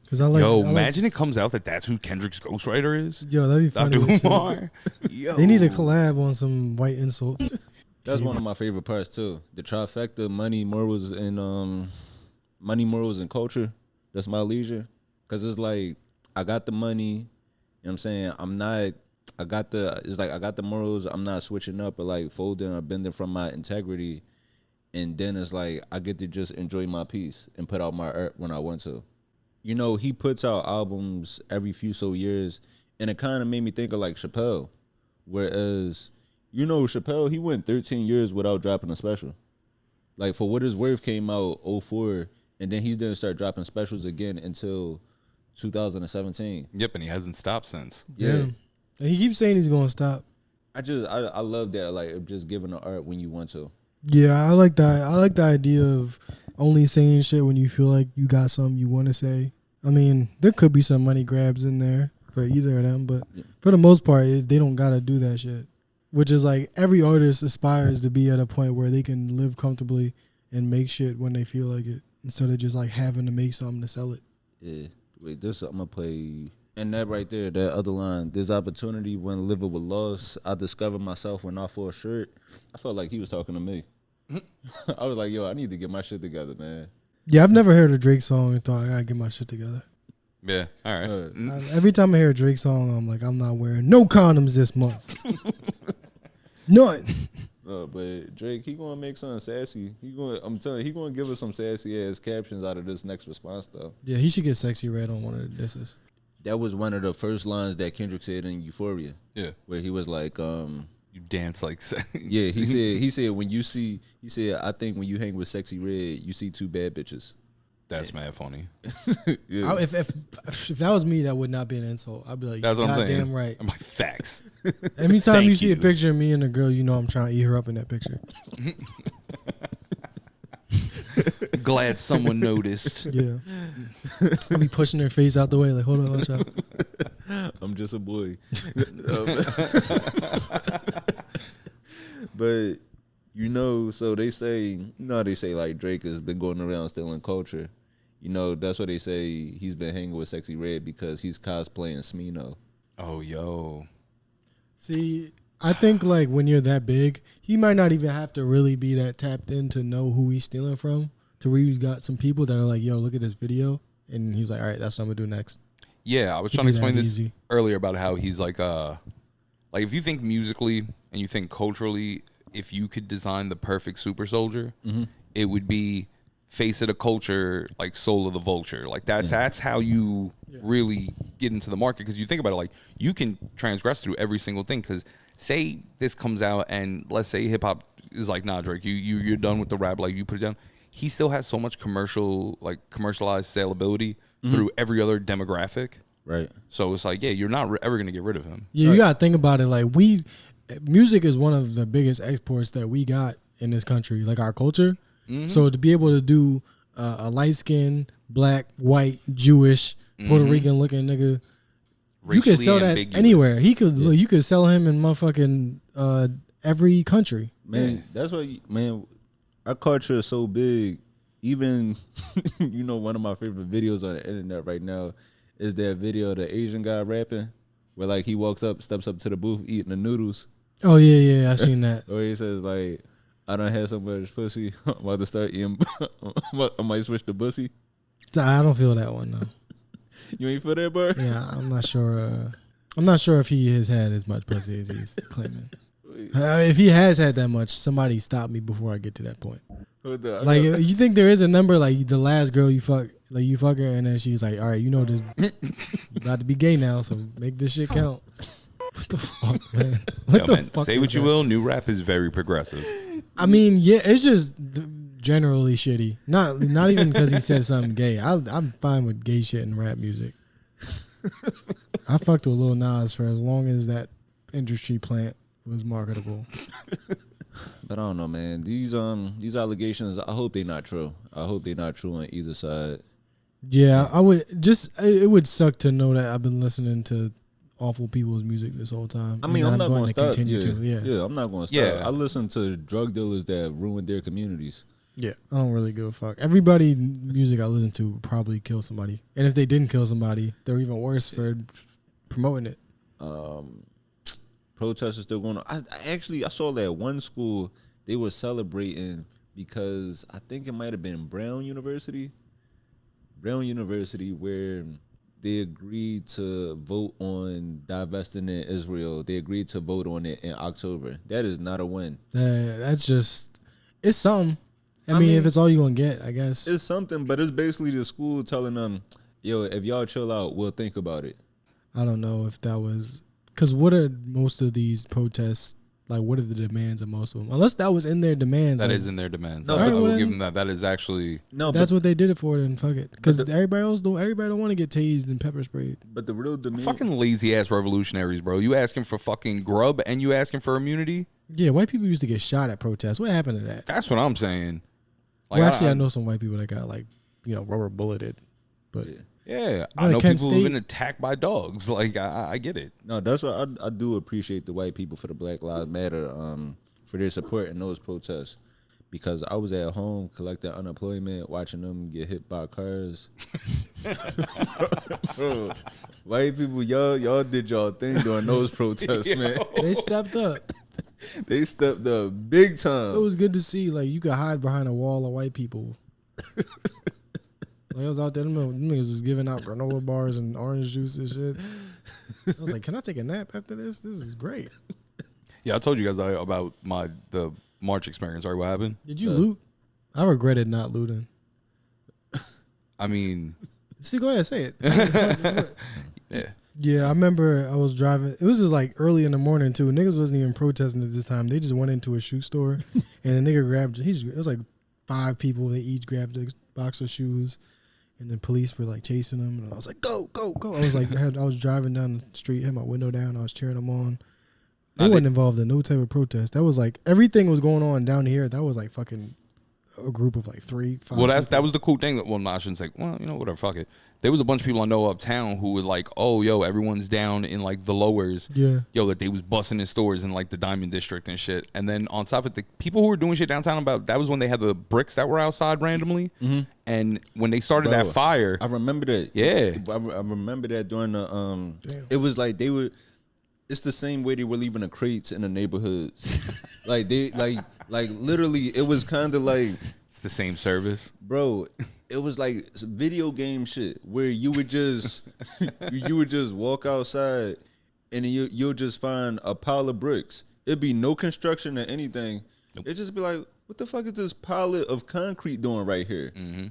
Cause imagine it comes out that's who Kendrick's ghostwriter is. Yo, that'd be funny. Dr. Umar. Yo. They need to collab on some white insults. That's one of my favorite parts too. The trifecta: money, morals, and culture. That's my leisure. Cause it's like I got the money. You know what I'm saying? I got the morals. I'm not switching up or like folding or bending from my integrity. And then it's like I get to just enjoy my peace and put out my art when I want to. He puts out albums every few years, and it kind of made me think of like Chappelle. Whereas, Chappelle, he went 13 years without dropping a special. Like, For What It's Worth came out 2004, and then he didn't start dropping specials again until 2017. Yep, and he hasn't stopped since. Yeah. And he keeps saying he's going to stop. I love that, like, just giving the art when you want to. Yeah, I like that. I like the idea of only saying shit when you feel like you got something you want to say. I mean, there could be some money grabs in there for either of them, but for the most part, they don't got to do that shit. Which is like every artist aspires to be at a point where they can live comfortably and make shit when they feel like it instead of just like having to make something to sell it. Yeah. Wait, I'm going to play. And that right there, that other line, there's opportunity when living with loss. I discovered myself when I fall short. I felt like he was talking to me. I was like, yo, I need to get my shit together, man. Yeah, I've never heard a Drake song and thought I gotta get my shit together. Yeah, all right. Every time I hear a Drake song, I'm like, I'm not wearing no condoms this month. None. But Drake, he gonna make something sassy. I'm telling you, he gonna give us some sassy ass captions out of this next response though. Yeah, he should get Sexy Red on one of the disses. That was one of the first lines that Kendrick said in Euphoria. Yeah, where he was like, "You dance like." Yeah, he said I think when you hang with Sexy Red, you see two bad bitches. That's mad funny. Yeah. If that was me, that would not be an insult. I'd be like, that's what I'm saying. Damn right. I'm like, facts. Anytime you see a picture of me and a girl, I'm trying to eat her up in that picture. Glad someone noticed. Yeah. I'll be pushing their face out the way, like, hold on, watch out. I'm just a boy. But so they say, they say like Drake has been going around stealing culture. That's what they say he's been hanging with Sexy Red because he's cosplaying Smino. Oh, yo. See, I think like when you're that big, he might not even have to really be that tapped in to know who he's stealing from. To where he's got some people that are like, yo, look at this video. And he's like, all right, that's what I'm going to do next. Yeah, I was trying to explain this earlier about how he's like if you think musically and you think culturally, if you could design the perfect super soldier, it would be face of the culture, like Soul of the Vulture. Like that's how you really get into the market. Because you think about it, like you can transgress through every single thing. Because say this comes out and let's say hip hop is like, nah, Drake, you're done with the rap, like you put it down. He still has so much commercialized saleability through every other demographic. Right. So it's like, yeah, you're not ever gonna get rid of him. Yeah, you gotta think about it. Like music is one of the biggest exports that we got in this country. Like our culture. Mm-hmm. So to be able to do a light skinned, black, white, Jewish, Puerto Rican looking nigga, you could sell that anywhere. You could sell him in motherfucking every country. Man, that's why, man, our culture is so big. Even, one of my favorite videos on the internet right now is that video of the Asian guy rapping, where like he steps up to the booth eating the noodles. Oh yeah, I seen that. Or he says like, I done had so much pussy, I'm about to start eating. I might switch to pussy. I don't feel that one though. You ain't feel that, bro? Yeah, I'm not sure. I'm not sure if he has had as much pussy as he's claiming. If he has had that much, somebody stop me before I get to that point. Like, you think there is a number, like the last girl you fuck her, and then she's like, all right, this about to be gay now, so make this shit count. What the fuck, man? What the fuck? Say what you will, new rap is very progressive. I mean, yeah, it's just generally shitty. Not even because he said something gay. I'm fine with gay shit in rap music. I fucked with Lil Nas for as long as that industry plant was marketable. But I don't know, man. These allegations, I hope they're not true. I hope they're not true on either side. Yeah, it would suck to know that I've been listening to awful people's music this whole time. I mean, I'm not going to stop. Yeah, I'm not going to stop. Yeah. I listen to drug dealers that ruined their communities. Yeah, I don't really give a fuck. Everybody music I listen to would probably kill somebody. And if they didn't kill somebody, they're even worse for promoting it. Protests are still going on. I saw that one school, they were celebrating because I think it might have been Brown University, where they agreed to vote on divesting in Israel. They agreed to vote on it in October. That is not a win. That's just, it's something. I mean, if it's all you're going to get, I guess. It's something, but it's basically the school telling them, yo, if y'all chill out, we'll think about it. I don't know if that was, because what are most of these protests, like what are the demands of most of them? Unless that was in their demands. That is in their demands. No, I will give them that. That is actually. No, that's what they did it for, then fuck it. Because everybody don't want to get tased and pepper sprayed. But the real demand. Fucking lazy ass revolutionaries, bro. You asking for fucking grub and you asking for immunity? Yeah, white people used to get shot at protests. What happened to that? That's what I'm saying. Like, well, actually, I know some white people that got rubber bulleted, but yeah, I know people who've been attacked by dogs. Like, I get it. No, that's why I do appreciate the white people for the Black Lives Matter, for their support in those protests. Because I was at home collecting unemployment, watching them get hit by cars. Bro, white people, y'all did y'all thing during those protests, man. They stepped up. They stepped up big time. It was good to see, like, you could hide behind a wall of white people. Like, I was out there, them niggas was giving out granola bars and orange juice and shit. I was like, can I take a nap after this? This is great. Yeah, I told you guys about the March experience. Sorry, what happened? Did you loot? I regretted not looting. I mean... See, go ahead, say it. Yeah. Yeah, I remember I was driving. It was just like early in the morning too. Niggas wasn't even protesting at this time. They just went into a shoe store, and a nigga grabbed. It was like 5 people. They each grabbed a box of shoes, and the police were like chasing them. And I was like, "Go, go, go!" I was like, I was driving down the street, had my window down. I was cheering them on. They wasn't involved in no type of protest. That was like everything was going on down here. That was like fucking a group of like 3, 5. Well, that was the cool thing. Well, I shouldn't say. Well, whatever. Fuck it. There was a bunch of people I know uptown who were like, "Oh, yo, everyone's down in like the lowers." Yeah. Yo, that they was busting in stores in like the Diamond District and shit. And then on top of it, the people who were doing shit downtown that was when they had the bricks that were outside randomly. Mm-hmm. And when they started that fire, I remember that. Yeah, I remember that during the It was like they were. It's the same way they were leaving the crates in the neighborhoods. Like they like literally, it was kind of like it's the same service, bro. It was like video game shit where you would just walk outside and you'll just find a pile of bricks. It'd be no construction or anything. Nope. It'd just be like, what the fuck is this pile of concrete doing right here? Mm-hmm.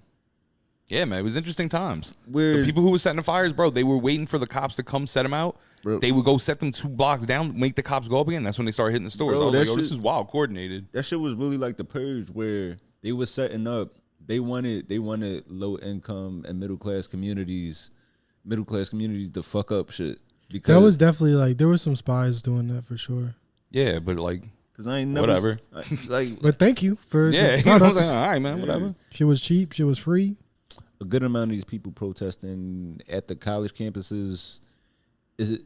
Yeah, man, it was interesting times. Where the people who were setting the fires, bro, they were waiting for the cops to come set them out. Bro. They would go set them 2 blocks down, make the cops go up again. That's when they started hitting the stores. Bro, I was like, this is wild coordinated. That shit was really like the Purge, where they were setting up. They wanted low income and middle class communities middle class communities to fuck up shit. Because That was definitely like there were some spies doing that for sure. Yeah, but like, cause I ain't never whatever. Like But thank you for Yeah, the you know what I'm products. saying? All right, man, whatever. She was cheap. She was free. a good amount of these people protesting at the college campuses. Is it?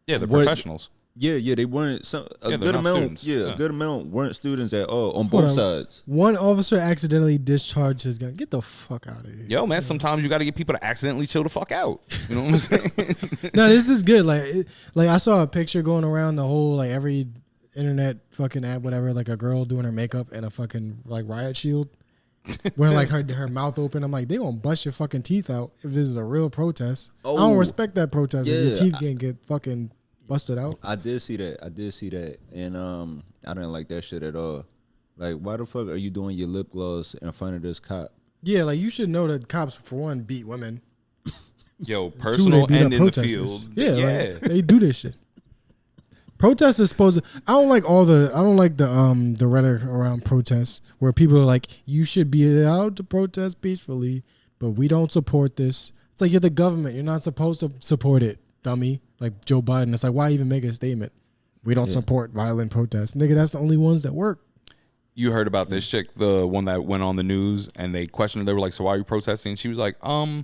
Yeah, the What- professionals. Yeah, they weren't. A they're good not amount. students. Yeah, Yeah. a good amount weren't students at all on Hold both on. sides. One officer accidentally discharged his gun. Get the fuck out of here. Yo, man, sometimes you got to get people to accidentally chill the fuck out. You know what I'm saying? No, this is good. Like I saw a picture going around the whole like every internet fucking app, whatever. Like a girl doing her makeup and a fucking like riot shield, where like her mouth open. I'm like, they gonna bust your fucking teeth out if this is a real protest. I Oh. don't respect that protest. If your Yeah, teeth can't get fucking busted out. I did see that, and I didn't like that shit at all. Like, why the fuck are you doing your lip gloss in front of this cop? Yeah, like you should know that cops for one beat women. Yo, Two, personal they beat and up in the protesters. field. Yeah, like, they do this shit. Protests are supposed to. I don't like the rhetoric around protests where people are like, you should be allowed to protest peacefully, but we don't support this. It's like you're the government. You're not supposed to support it, dummy. Like Joe Biden. It's like, why even make a statement? We don't support violent protests, nigga. That's the only ones that work. You heard about this chick, the one that went on the news, and they questioned her. They were like, "So why are you protesting?" And she was like, I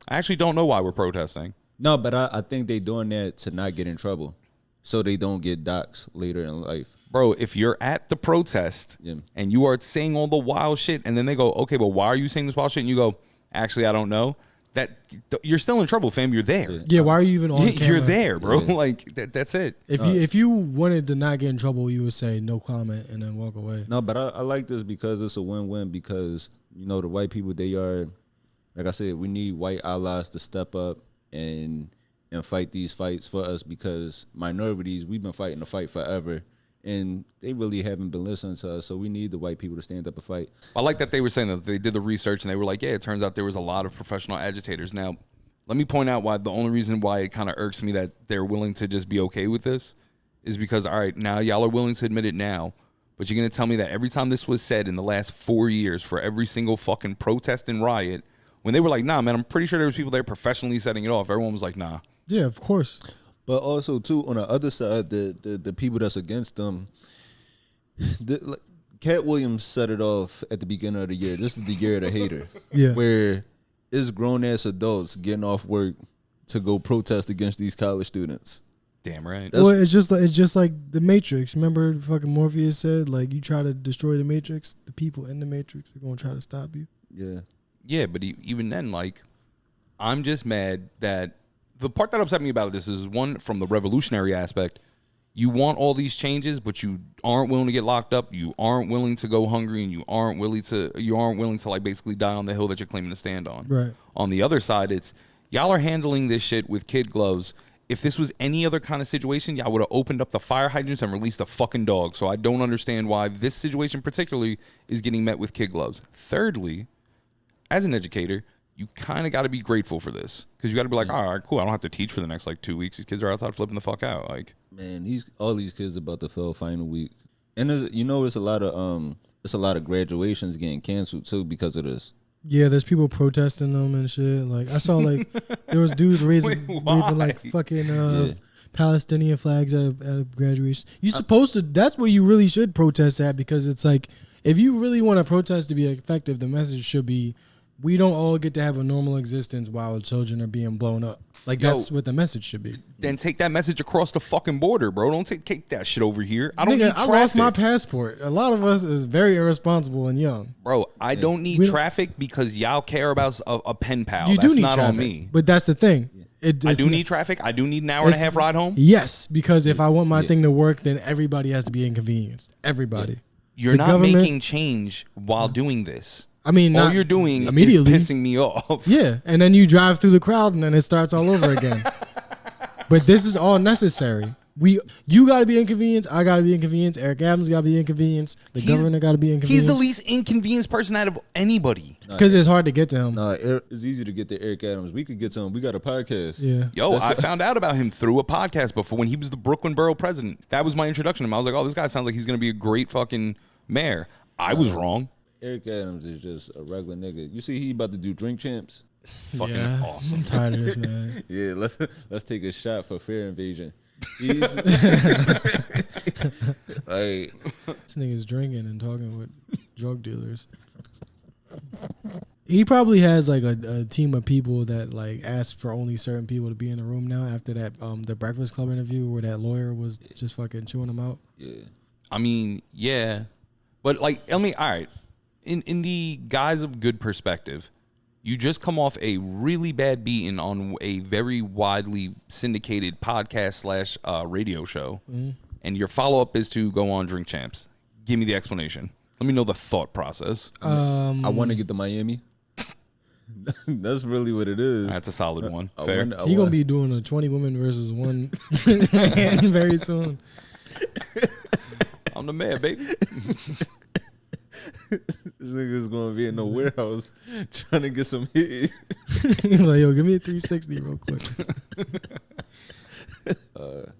actually don't know why we're protesting." No, but I think they doing that to not get in trouble, so they don't get doxxed later in life. Bro, if you're at the protest Yeah. and you are saying all the wild shit, and then they go, "Okay, but why are you saying this wild shit?" And you go, "Actually, I don't know." That you're still in trouble, fam. You're there. Yeah, why are you even on camera? You're there, bro. Like that's it. If you wanted to not get in trouble, you would say no comment and then walk away. No, but I like this because it's a win-win because, you know, the white people, they are, like I said, we need white allies to step up and fight these fights for us because minorities, we've been fighting the fight forever, and they really haven't been listening to us, so we need the white people to stand up and fight. I like that they were saying that they did the research and they were like, yeah, it turns out there was a lot of professional agitators. Now, let me point out why the only reason why it kind of irks me that they're willing to just be okay with this is because, all right, now y'all are willing to admit it now, but you're going to tell me that every time this was said in the last 4 years for every single fucking protest and riot, when they were like, nah, man, I'm pretty sure there was people there professionally setting it off. Everyone was like, nah. Yeah, of course. But also, too, on the other side, the people that's against them, Cat Williams set it off at the beginning of the year. This is the year of the hater. Yeah. Where it's grown-ass adults getting off work to go protest against these college students. Damn right. Well, it's just like the Matrix. Remember, fucking Morpheus said, like, you try to destroy the Matrix, the people in the Matrix are gonna try to stop you. Yeah. Yeah, but even then, like, I'm just mad that the part that upset me about this is one from the revolutionary aspect. You want all these changes, but you aren't willing to get locked up. You aren't willing to go hungry, and you aren't willing to like basically die on the hill that you're claiming to stand on. Right. On the other side, it's y'all are handling this shit with kid gloves. If this was any other kind of situation, y'all would have opened up the fire hydrants and released a fucking dog. So I don't understand why this situation particularly is getting met with kid gloves. Thirdly, as an educator, you kind of got to be grateful for this because you got to be like, all right, cool. I don't have to teach for the next like 2 weeks. These kids are outside flipping the fuck out. Like, Man, all these kids about to fail final week. And it's a lot of graduations getting canceled too because of this. Yeah, there's people protesting them and shit. Like I saw, like there was dudes waving like fucking Palestinian flags at a graduation. You supposed to. That's where you really should protest at because it's like if you really want a protest to be effective, the message should be we don't all get to have a normal existence while children are being blown up. Like that's what the message should be. then take that message across the fucking border, bro. Don't take that shit over here. I don't need Nigga, traffic. I lost my passport. A lot of us is very irresponsible and young. Bro, I don't need traffic because y'all care about a pen pal. You That's do need not traffic, on me. but that's the thing. I do need traffic. I do need an hour and a half ride home. Yes, because if I want my thing to work, then everybody has to be inconvenienced. Everybody. You're The not government- making change while doing this. I mean, All not you're doing immediately. is pissing me off. Yeah, and then you drive through the crowd, and then it starts all over again. But this is all necessary. You got to be inconvenienced. I got to be inconvenienced. Eric Adams got to be inconvenienced. The governor got to be inconvenienced. He's the least inconvenienced person out of anybody. because it's hard to get to him. Nah, it's easy to get to Eric Adams. We could get to him. We got a podcast. Yeah. Yo, I found out about him through a podcast before when he was the Brooklyn Borough president. That was my introduction to him. I was like, oh, this guy sounds like he's going to be a great fucking mayor. I was wrong. Eric Adams is just a regular nigga. You see, he about to do Drink Champs. Fucking Yeah, awesome. I'm tired of this, man. Yeah, let's take a shot for fair invasion. He's like, This nigga's drinking and talking with drug dealers. He probably has like a team of people that like ask for only certain people to be in the room now after that the Breakfast Club interview where that lawyer was just fucking chewing him out. yeah. I mean, yeah. But like, I mean, all right. In the guise of good perspective, you just come off a really bad beating on a very widely syndicated podcast / radio show, and your follow up is to go on Drink Champs. Give me the explanation. Let me know the thought process. I want to get to Miami. That's really what it is. That's a solid one. Fair. He gonna be doing a 20 women versus one man very soon. I'm the man, baby. This nigga's gonna be in the warehouse trying to get some hit. He's like, yo, give me a 360 real quick.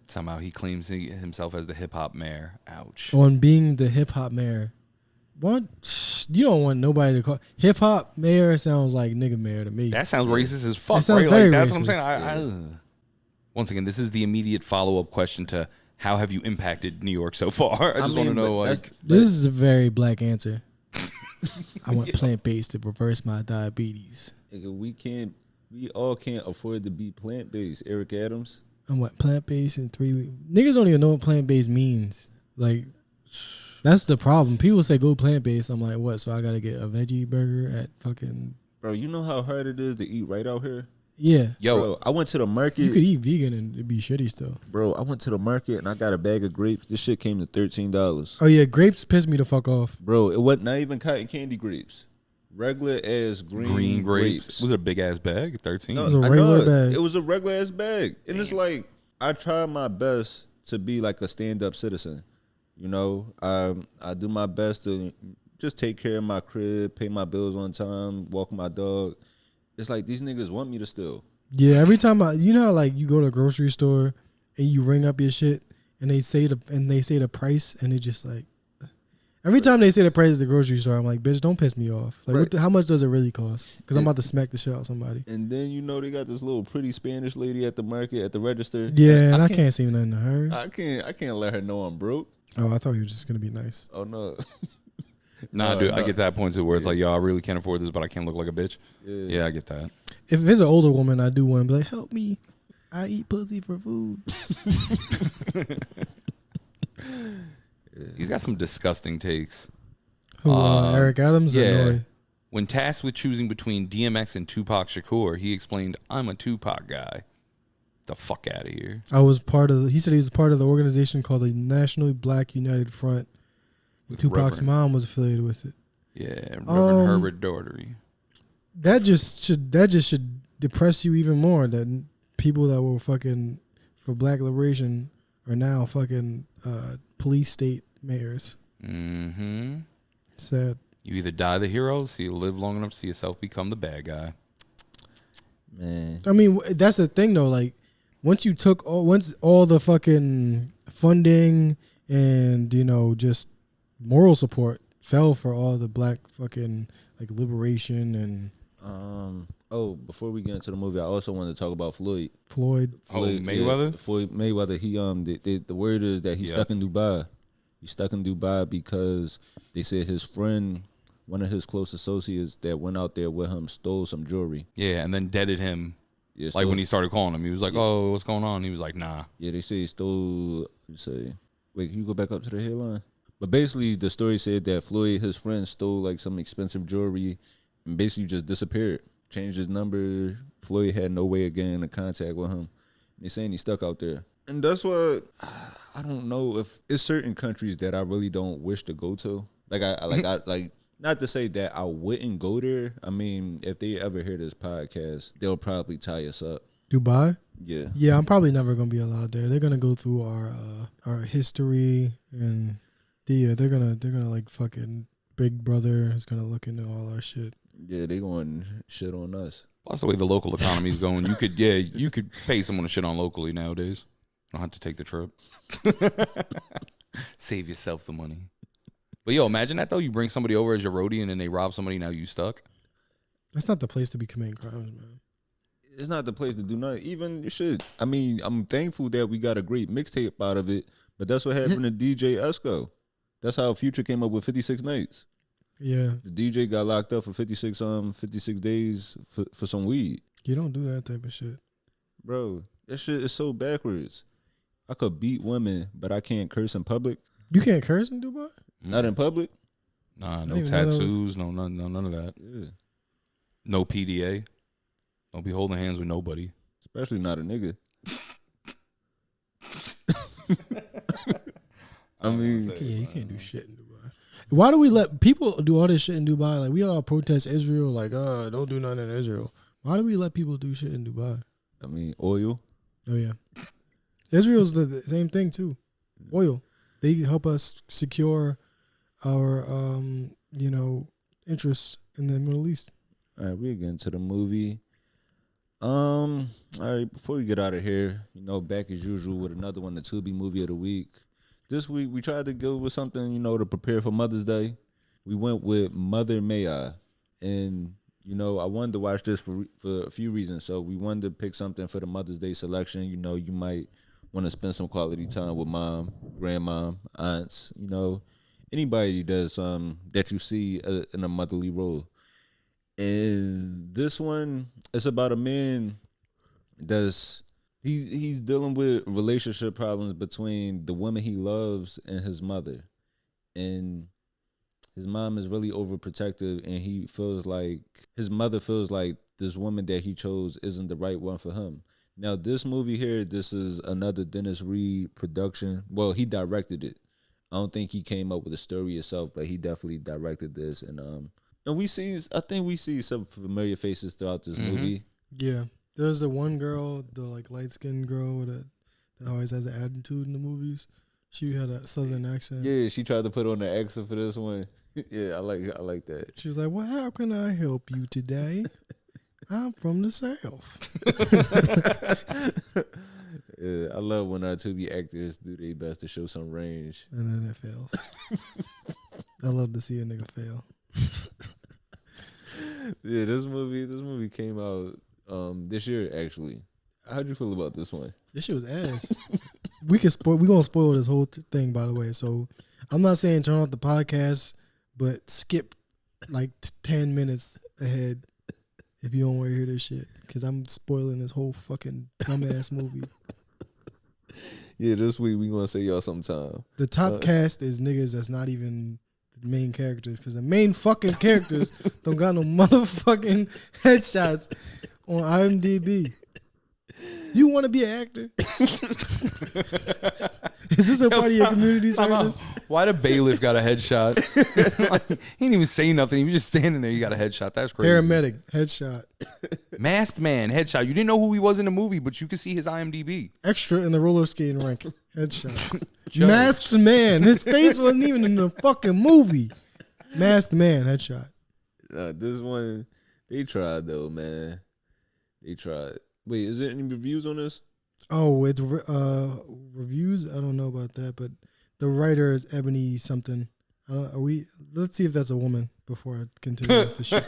Somehow he claims himself as the hip hop mayor. Ouch. On being the hip hop mayor. What? You don't want nobody to call hip hop mayor. Sounds like nigga mayor to me. That sounds racist as fuck, That sounds right? very Like that's what I'm racist. saying. Once again, this is the immediate follow up question to how have you impacted New York so far? I just want to know, like, This is a very black answer. I want plant based to reverse my diabetes. Nigga, we all can't afford to be plant based. Eric Adams. I want plant based in 3 weeks. Niggas don't even know what plant based means. Like, that's the problem. People say go plant based. I'm like, what? So I gotta get a veggie burger at fucking. Bro, you know how hard it is to eat right out here? Yeah. yo, Bro, I went to the market. You could eat vegan and it'd be shitty still. Bro, I went to the market and I got a bag of grapes. This shit came to $13. Oh yeah, grapes piss me the fuck off. Bro, it wasn't not even cotton candy grapes. Regular ass green grapes. Was it a big ass bag? 13. No, was a I regular know bag. It was a regular ass bag. And it's like, I try my best to be like a stand up citizen. You know, I do my best to just take care of my crib, pay my bills on time, walk my dog. It's like these niggas want me to steal. Yeah, every time you know how like you go to a grocery store and you ring up your shit and they say the price and it just like every time they say the price at the grocery store, I'm like, bitch, don't piss me off. Like, Right. how much does it really cost? Because I'm about to smack the shit out of somebody. And then you know they got this little pretty Spanish lady at the market at the register. Yeah, and I can't say nothing to her. I can't let her know I'm broke. Oh, I thought you were just gonna be nice. Oh no. Nah, dude, I no. get that point too, where it's like, yo, I really can't afford this, but I can't look like a bitch. Yeah, I get that. If it's an older woman, I do want to be like, help me. I eat pussy for food. He's got some disgusting takes. Who, Eric Adams or Yeah. Nori? When tasked with choosing between DMX and Tupac Shakur, he explained, I'm a Tupac guy. The fuck out of here. He said he was part of the organization called the National Black United Front. And With Tupac's Reverend. mom was affiliated with it. Yeah, Reverend Herbert Daugherty. That just should depress you even more that people that were fucking for black liberation are now fucking police state mayors. Mm-hmm. Sad. You either die the hero, so you live long enough to see yourself become the bad guy. Man. I mean, that's the thing though. Like, once all the fucking funding and just moral support fell for all the black fucking like liberation and Before we get into the movie, I also wanted to talk about Floyd. Floyd. Mayweather? Yeah, Floyd Mayweather. He the word is that he's stuck in Dubai. He's stuck in Dubai because they said his friend, one of his close associates that went out there with him, stole some jewelry. Yeah, and then deaded him. Yeah, Like when he started calling him, he was like, "Oh, what's going on?" He was like, "Nah." Yeah, they say he stole. Wait, can you go back up to the headline? But basically, the story said that Floyd, his friend, stole like some expensive jewelry and basically just disappeared. Changed his number. Floyd had no way of getting in contact with him. And they're saying he's stuck out there. And that's what I don't know if it's certain countries that I really don't wish to go to. Like I not to say that I wouldn't go there. I mean, if they ever hear this podcast, they'll probably tie us up. Dubai? Yeah. Yeah, I'm probably never gonna be allowed there. They're gonna go through our history and they're gonna like fucking Big Brother is gonna look into all our shit. Yeah, they going shit on us. Plus the way the local economy is going, you could pay someone to shit on locally nowadays. You don't have to take the trip. Save yourself the money. But yo, imagine that though. You bring somebody over as your roadie and then they rob somebody. Now you stuck. That's not the place to be committing crimes, man. It's not the place to do nothing. Even you should. I mean, I'm thankful that we got a great mixtape out of it, but that's what happened to DJ Esco. That's how Future came up with 56 Nights. Yeah. The DJ got locked up for 56 days for some weed. You don't do that type of shit. Bro, that shit is so backwards. I could beat women, but I can't curse in public. You can't curse in Dubai? Not in public? Nah, no tattoos, none of that. Yeah. No PDA. Don't be holding hands with nobody. Especially not a nigga. I mean, Yeah, you can't do shit in Dubai. Why do we let people do all this shit in Dubai? Like, we all protest Israel, like, don't do nothing in Israel. Why do we let people do shit in Dubai? I mean, oil. Oh, yeah. Israel's the same thing, too. Oil. They help us secure our, interests in the Middle East. All right, we're getting to the movie. All right, before we get out of here, back as usual with another one, the Tubi movie of the week. This week, we tried to go with something, to prepare for Mother's Day. We went with Mother Mayo. And, I wanted to watch this for a few reasons. So we wanted to pick something for the Mother's Day selection. You might want to spend some quality time with mom, grandma, aunts, anybody that you see in a motherly role. And this one, it's about a man he's dealing with relationship problems between the woman he loves and his mother. And his mom is really overprotective, and he feels like his mother feels like this woman that he chose isn't the right one for him. Now, this movie here, this is another Dennis Reed production. Well, he directed it. I don't think he came up with the story itself, but he definitely directed this. And I think we see some familiar faces throughout this movie. Yeah. There's the one girl, the light-skinned girl that always has an attitude in the movies. She had a southern accent. Yeah, she tried to put on the accent for this one. Yeah, I like that. She was like, "Well, how can I help you today? I'm from the South." Yeah, I love when our Tubi actors do their best to show some range. And then it fails. I love to see a nigga fail. Yeah, this movie came out this year, actually. How'd you feel about this one? This shit was ass. We gonna spoil this whole thing, by the way. So I'm not saying turn off the podcast, but skip 10 minutes ahead if you don't want to hear this shit, because I'm spoiling this whole fucking dumbass movie. Yeah, this week we gonna say y'all sometime. The top cast is niggas that's not even the main characters, because the main fucking characters don't got no motherfucking headshots on IMDb. You want to be an actor? Is this a part of your community service? Why the bailiff got a headshot? He didn't even say nothing. He was just standing there. You got a headshot. That's crazy. Paramedic, headshot. Masked man, headshot. You didn't know who he was in the movie, but you could see his IMDb. Extra in the roller skating rink, headshot. Masked man. His face wasn't even in the fucking movie. Masked man, headshot. This one, they tried though, man. They tried. Wait, is there any reviews on this? Oh, it's reviews. I don't know about that, but the writer is Ebony something. Let's see if that's a woman before I continue with the shit.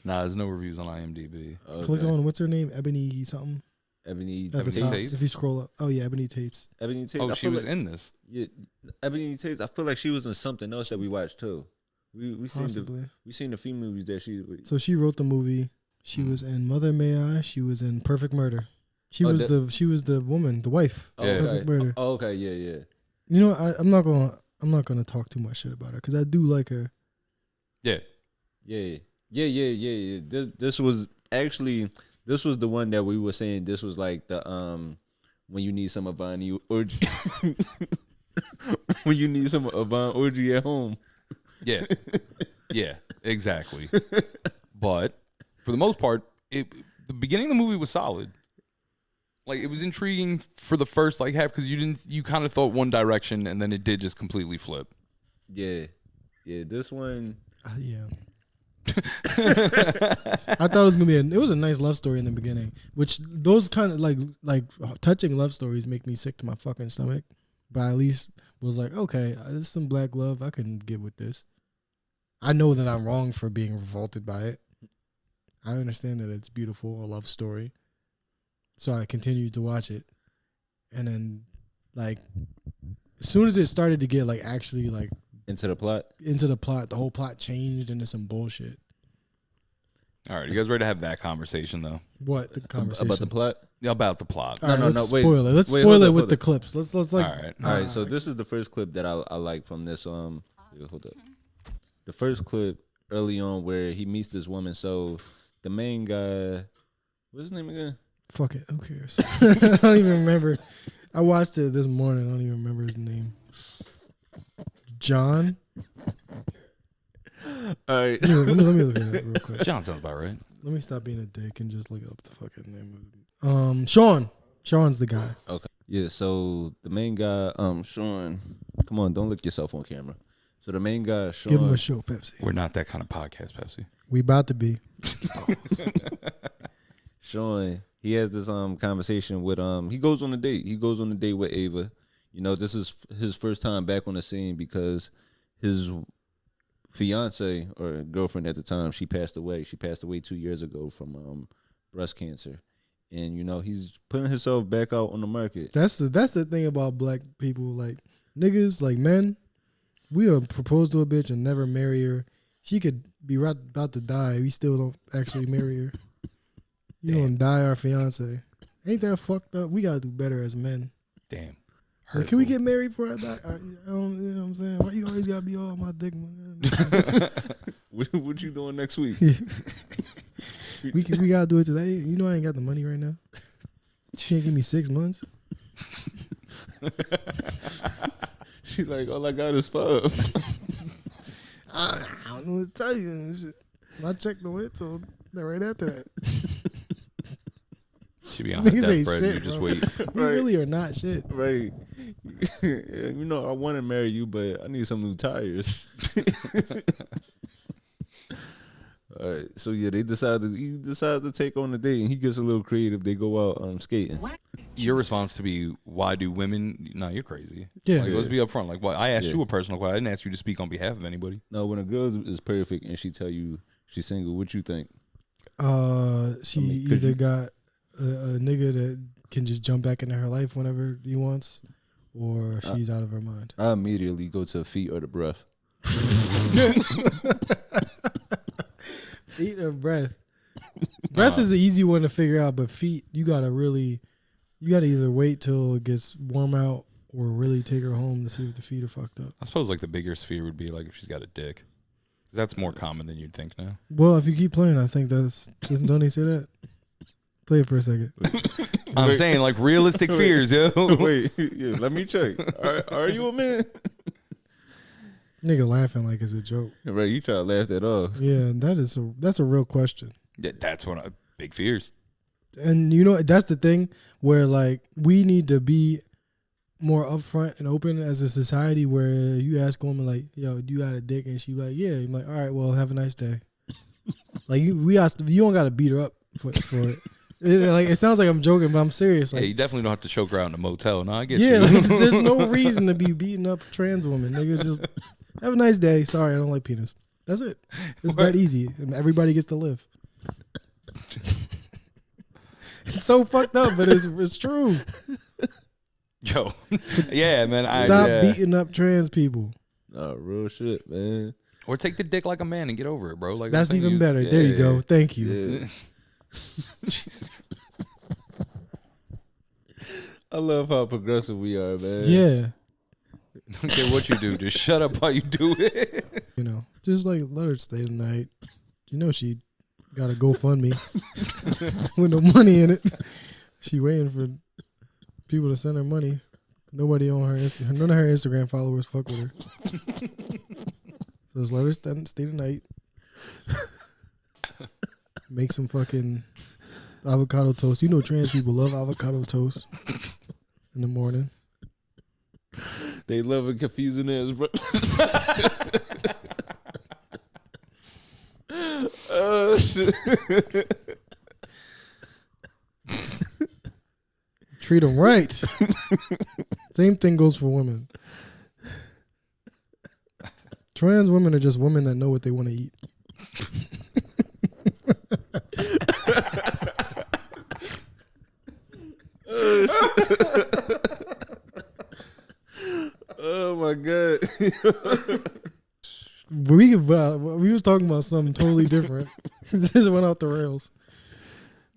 Nah, there's no reviews on IMDb. Okay. Click on what's her name, Ebony something. Ebony Tates. If you scroll up, oh yeah, Ebony Tates. Ebony Tates. Oh, she was in this. Yeah, Ebony Tates. I feel like she was in something else that we watched too. We seen a few movies that she. So she wrote the movie. She was in Mother May I. She was in Perfect Murder. She was the woman, the wife. Oh, okay. Perfect Murder. Oh, okay, yeah. You know, I'm not gonna talk too much shit about her because I do like her. Yeah. This was the one that we were saying. This was like the when you need some Avani orgy. When you need some Avani orgy at home. Yeah, exactly. But for the most part, the beginning of the movie was solid. Like, it was intriguing for the first half because you kind of thought one direction and then it did just completely flip. Yeah. This one. Yeah. I thought it was gonna it was a nice love story in the beginning, which those kind of like touching love stories make me sick to my fucking stomach. But I at least was like, okay, there's some black love. I can get with this. I know that I'm wrong for being revolted by it. I understand that it's beautiful, a love story. So I continued to watch it. And then, like, as soon as it started to get, like, actually, like... Into the plot, the whole plot changed into some bullshit. All right, you guys ready to have that conversation, though? What, the conversation? about the plot? About the plot. All right, No, let's wait. spoil it. Let's Wait, spoil hold it up, with hold the up. clips. Let's like... All right. All right, so this is the first clip that I like from this. Hold up. The first clip early on where he meets this woman. So the main guy, what's his name again? Fuck it. Who cares? I don't even remember. I watched it this morning. I don't even remember his name. John? All right. Let me look at it real quick. John sounds about right. Let me stop being a dick and just look up the fucking name. Sean. Sean's the guy. Okay. Yeah, so the main guy, Sean, come on, don't lick yourself on camera. So the main guy, Sean. Give him a show, Pepsi. We're not that kind of podcast, Pepsi. We about to be. Sean, he has this conversation with he goes on a date. He goes on a date with Ava. You know, this is his first time back on the scene because his fiance or girlfriend at the time, she passed away. She passed away 2 years ago from breast cancer. And you know, he's putting himself back out on the market. That's the thing about black people, like niggas, like men. We are proposed to a bitch and never marry her. She could be right about to die. We still don't actually marry her. You don't die our fiance. Ain't that fucked up? We gotta do better as men. Damn. Like, can we get married before I die? I don't, you know what I'm saying? Why you always gotta be all my dick? What you doing next week? we gotta do it today. You know I ain't got the money right now. You can't give me 6 months. She's like, all I got is 5. I don't know what to tell you. And shit. I checked the wit, so right after that. She be on her Niggas ain't deathbed. shit, You just bro. wait. We really are not shit. Right. You know, I want to marry you, but I need some new tires. All right. So yeah, he decides to take on the date, and he gets a little creative. They go out skating. Your response to be, why do women? No, you're crazy. Yeah. Like, let's be upfront. Like, why? I asked Yeah. you a personal question. I didn't ask you to speak on behalf of anybody. No, when a girl is perfect and she tell you she's single, what you think? She could either you- got a nigga that can just jump back into her life whenever he wants, or she's out of her mind. I immediately go to feet or the breath. Feet or breath? Breath is an easy one to figure out, but feet, you gotta either wait till it gets warm out or really take her home to see if the feet are fucked up. I suppose like the bigger sphere would be like if she's got a dick. 'Cause that's more common than you'd think now. Well, if you keep playing, I think don't they say that? Play it for a second. I'm saying like realistic fears, yo. Wait, yeah, let me check. Are you a man? Nigga laughing like it's a joke. Right, you try to laugh that off. Yeah, that's a real question. Yeah, that's one of big fears. And you know, that's the thing where like we need to be more upfront and open as a society where you ask a woman like, yo, do you got a dick? And she like, yeah. I'm like, all right, well, have a nice day. Like you don't got to beat her up for it. It sounds like I'm joking, but I'm serious. Like, Yeah, you definitely don't have to choke her out in a motel. No, I get yeah, you. like, there's no reason to be beating up trans women. Niggas just have a nice day. Sorry, I don't like penis. That's it. It's that easy, and everybody gets to live. It's so fucked up, but it's true. Yo, yeah, man. Stop beating up trans people. Oh, real shit, man. Or take the dick like a man and get over it, bro. Like That's I'm saying, even better. There you go. Thank you. Yeah. I love how progressive we are, man. Yeah. I don't care what you do. Just shut up while you do it. You know, just like let her stay tonight. You know she got a GoFundMe with no money in it. She waiting for people to send her money. Nobody on her none of her Instagram followers fuck with her. So just let her stay tonight. Make some fucking avocado toast. You know trans people love avocado toast in the morning. They love it confusing ass, bro. Oh shit. Treat them right. Same thing goes for women. Trans women are just women that know what they want to eat. We was talking about something totally different. This went off the rails.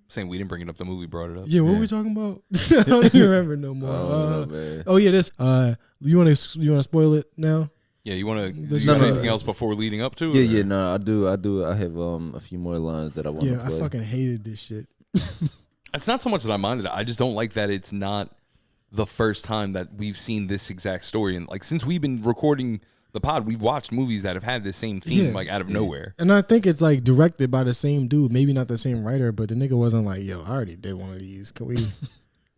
Saying we didn't bring it up. The movie brought it up. Yeah, what were we talking about? I don't even remember no more. Oh yeah, this. You want to spoil it now? Yeah, you want to? Do you have anything else before leading up to it? Yeah. No, I do. I have a few more lines that I want to play. Yeah, I fucking hated this shit. It's not so much that I minded it. I just don't like that it's not the first time that we've seen this exact story. And like since we've been recording the pod, we've watched movies that have had the same theme like out of nowhere. And I think it's like directed by the same dude, maybe not the same writer, but the nigga wasn't like, yo, I already did one of these. Can we?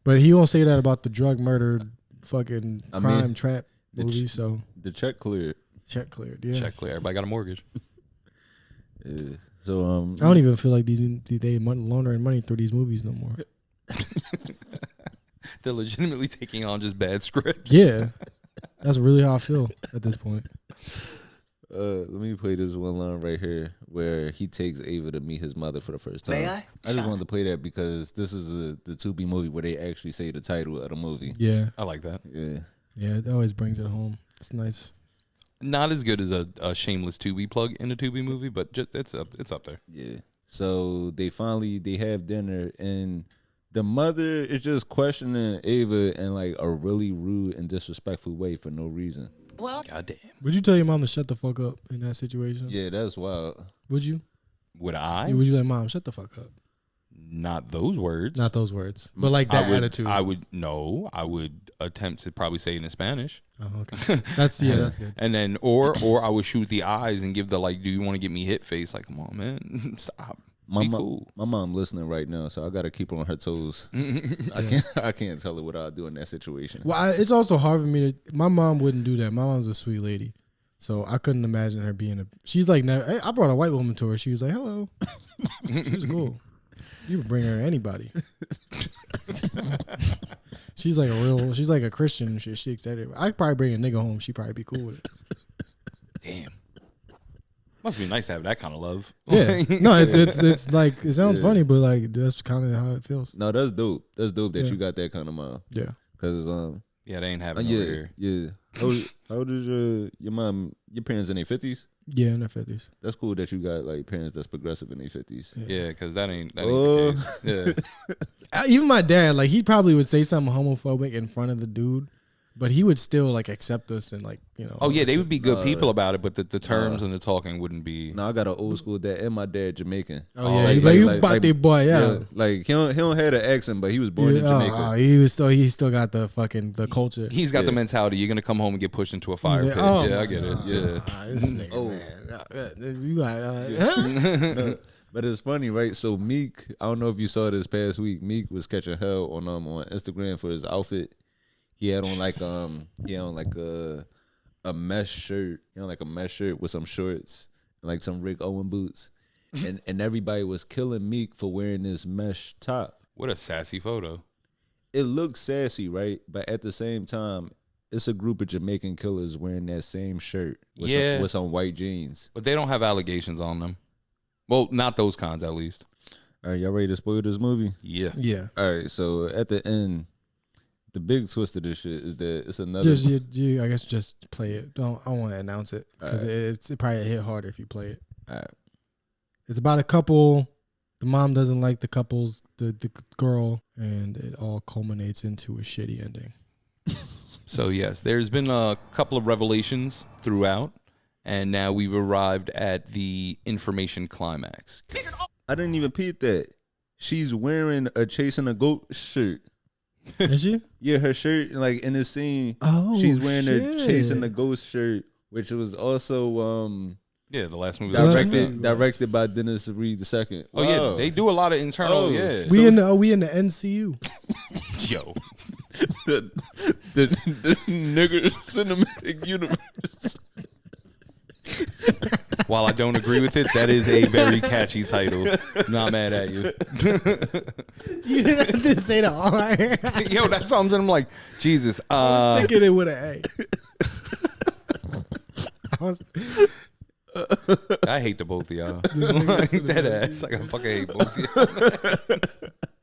But he won't say that about the drug murder fucking crime trap movie. So the check cleared. Check cleared. Yeah. Check clear. Everybody got a mortgage. Yeah. So I don't even feel like they laundering money through these movies no more. They're legitimately taking on just bad scripts. Yeah. That's really how I feel at this point. Let me play this one line right here where he takes Ava to meet his mother for the first time. May I? I just wanted to play that because this is the Tubi movie where they actually say the title of the movie. Yeah. I like that. Yeah. Yeah, it always brings it home. It's nice. Not as good as a shameless Tubi plug in a Tubi movie, but just, it's up there. Yeah. So they have dinner and the mother is just questioning Ava in like a really rude and disrespectful way for no reason. Well, Goddamn. Would you tell your mom to shut the fuck up in that situation? Yeah, that's wild. Would you? Would I? Would you let mom shut the fuck up? Not those words. Not those words, but like that attitude. I would attempt to probably say it in Spanish. Oh, okay. That's good. And then, or I would shoot the eyes and give the like, do you want to get me hit face? Like, come on, man, stop. My cool. mom listening right now, so I gotta keep her on her toes. I can't tell her what I'll do in that situation. Well, it's also hard for me to. My mom wouldn't do that. My mom's a sweet lady, so I couldn't imagine her being a. She's like, I brought a white woman to her. She was like, hello. She was cool. You would bring her anybody. She's like a Christian. She excited. I'd probably bring a nigga home. She'd probably be cool with it. Damn. Must be nice to have that kind of love. Yeah. No, it's like, it sounds funny, but like that's kind of how it feels. No, that's dope. That's dope that you got that kind of mom. Yeah. Cause yeah, they ain't having over here. Yeah. How old is your mom? Your parents in their 50s? Yeah, in their 50s. That's cool that you got like parents that's progressive in their 50s. Yeah, because that ain't the case. Yeah. Even my dad, like he probably would say something homophobic in front of the dude, but he would still like accept us and like, you know. Oh yeah, they would be good people about it, but the terms and the talking wouldn't be. No, I got an old school dad and my dad Jamaican. Oh yeah, you bought the boy, yeah. Like he don't have an accent, but he was born in Jamaica. He still got the fucking the culture. He's got the mentality. You're gonna come home and get pushed into a fire pit. Oh, yeah, I get it. Yeah. This nigga, man. You got But it's funny, right? So Meek, I don't know if you saw this past week. Meek was catching hell on Instagram for his outfit. He had on like a mesh shirt. He had like a mesh shirt with some shorts and like some Rick Owen boots. And everybody was killing Meek for wearing this mesh top. What a sassy photo. It looks sassy, right? But at the same time, it's a group of Jamaican killers wearing that same shirt with some white jeans. But they don't have allegations on them. Well, not those kinds, at least. All right, y'all ready to spoil this movie? Yeah. Yeah. All right, so at the end, the big twist of this shit is that it's another. I guess just play it. I don't want to announce it because it probably hit harder if you play it. All right. It's about a couple. The mom doesn't like the couple's the girl, and it all culminates into a shitty ending. So yes, there's been a couple of revelations throughout, and now we've arrived at the information climax. I didn't even peep that. She's wearing a Chasing a Goat shirt. Is she? Yeah, her shirt, like in the scene, she's wearing a Chasing the Ghost shirt, which was also the last movie directed by Dennis Reed II. Oh yeah, they do a lot of internal. Yeah, we in the NCU. Yo, the nigger cinematic universe. While I don't agree with it, that is a very catchy title. Not mad at you. You didn't have to say the R. Yo, that sounds. I'm like, Jesus. I was thinking it with an A. I hate the both of y'all. Like, dead ass. Like, I fucking hate both of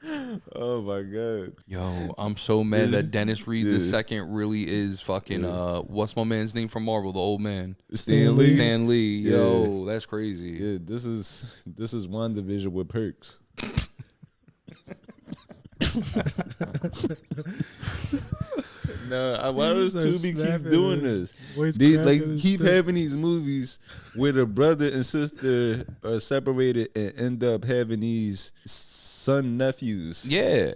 y'all. Oh Oh my god. Yo, I'm so mad that Dennis Reed the second really is fucking what's my man's name from Marvel, the old man? Stan Lee. Stan Lee. Yo, that's crazy. Yeah, this is WandaVision with perks. No, why does Tubi keep doing this? They like keep having these movies where the brother and sister are separated and end up having these son nephews. Yeah,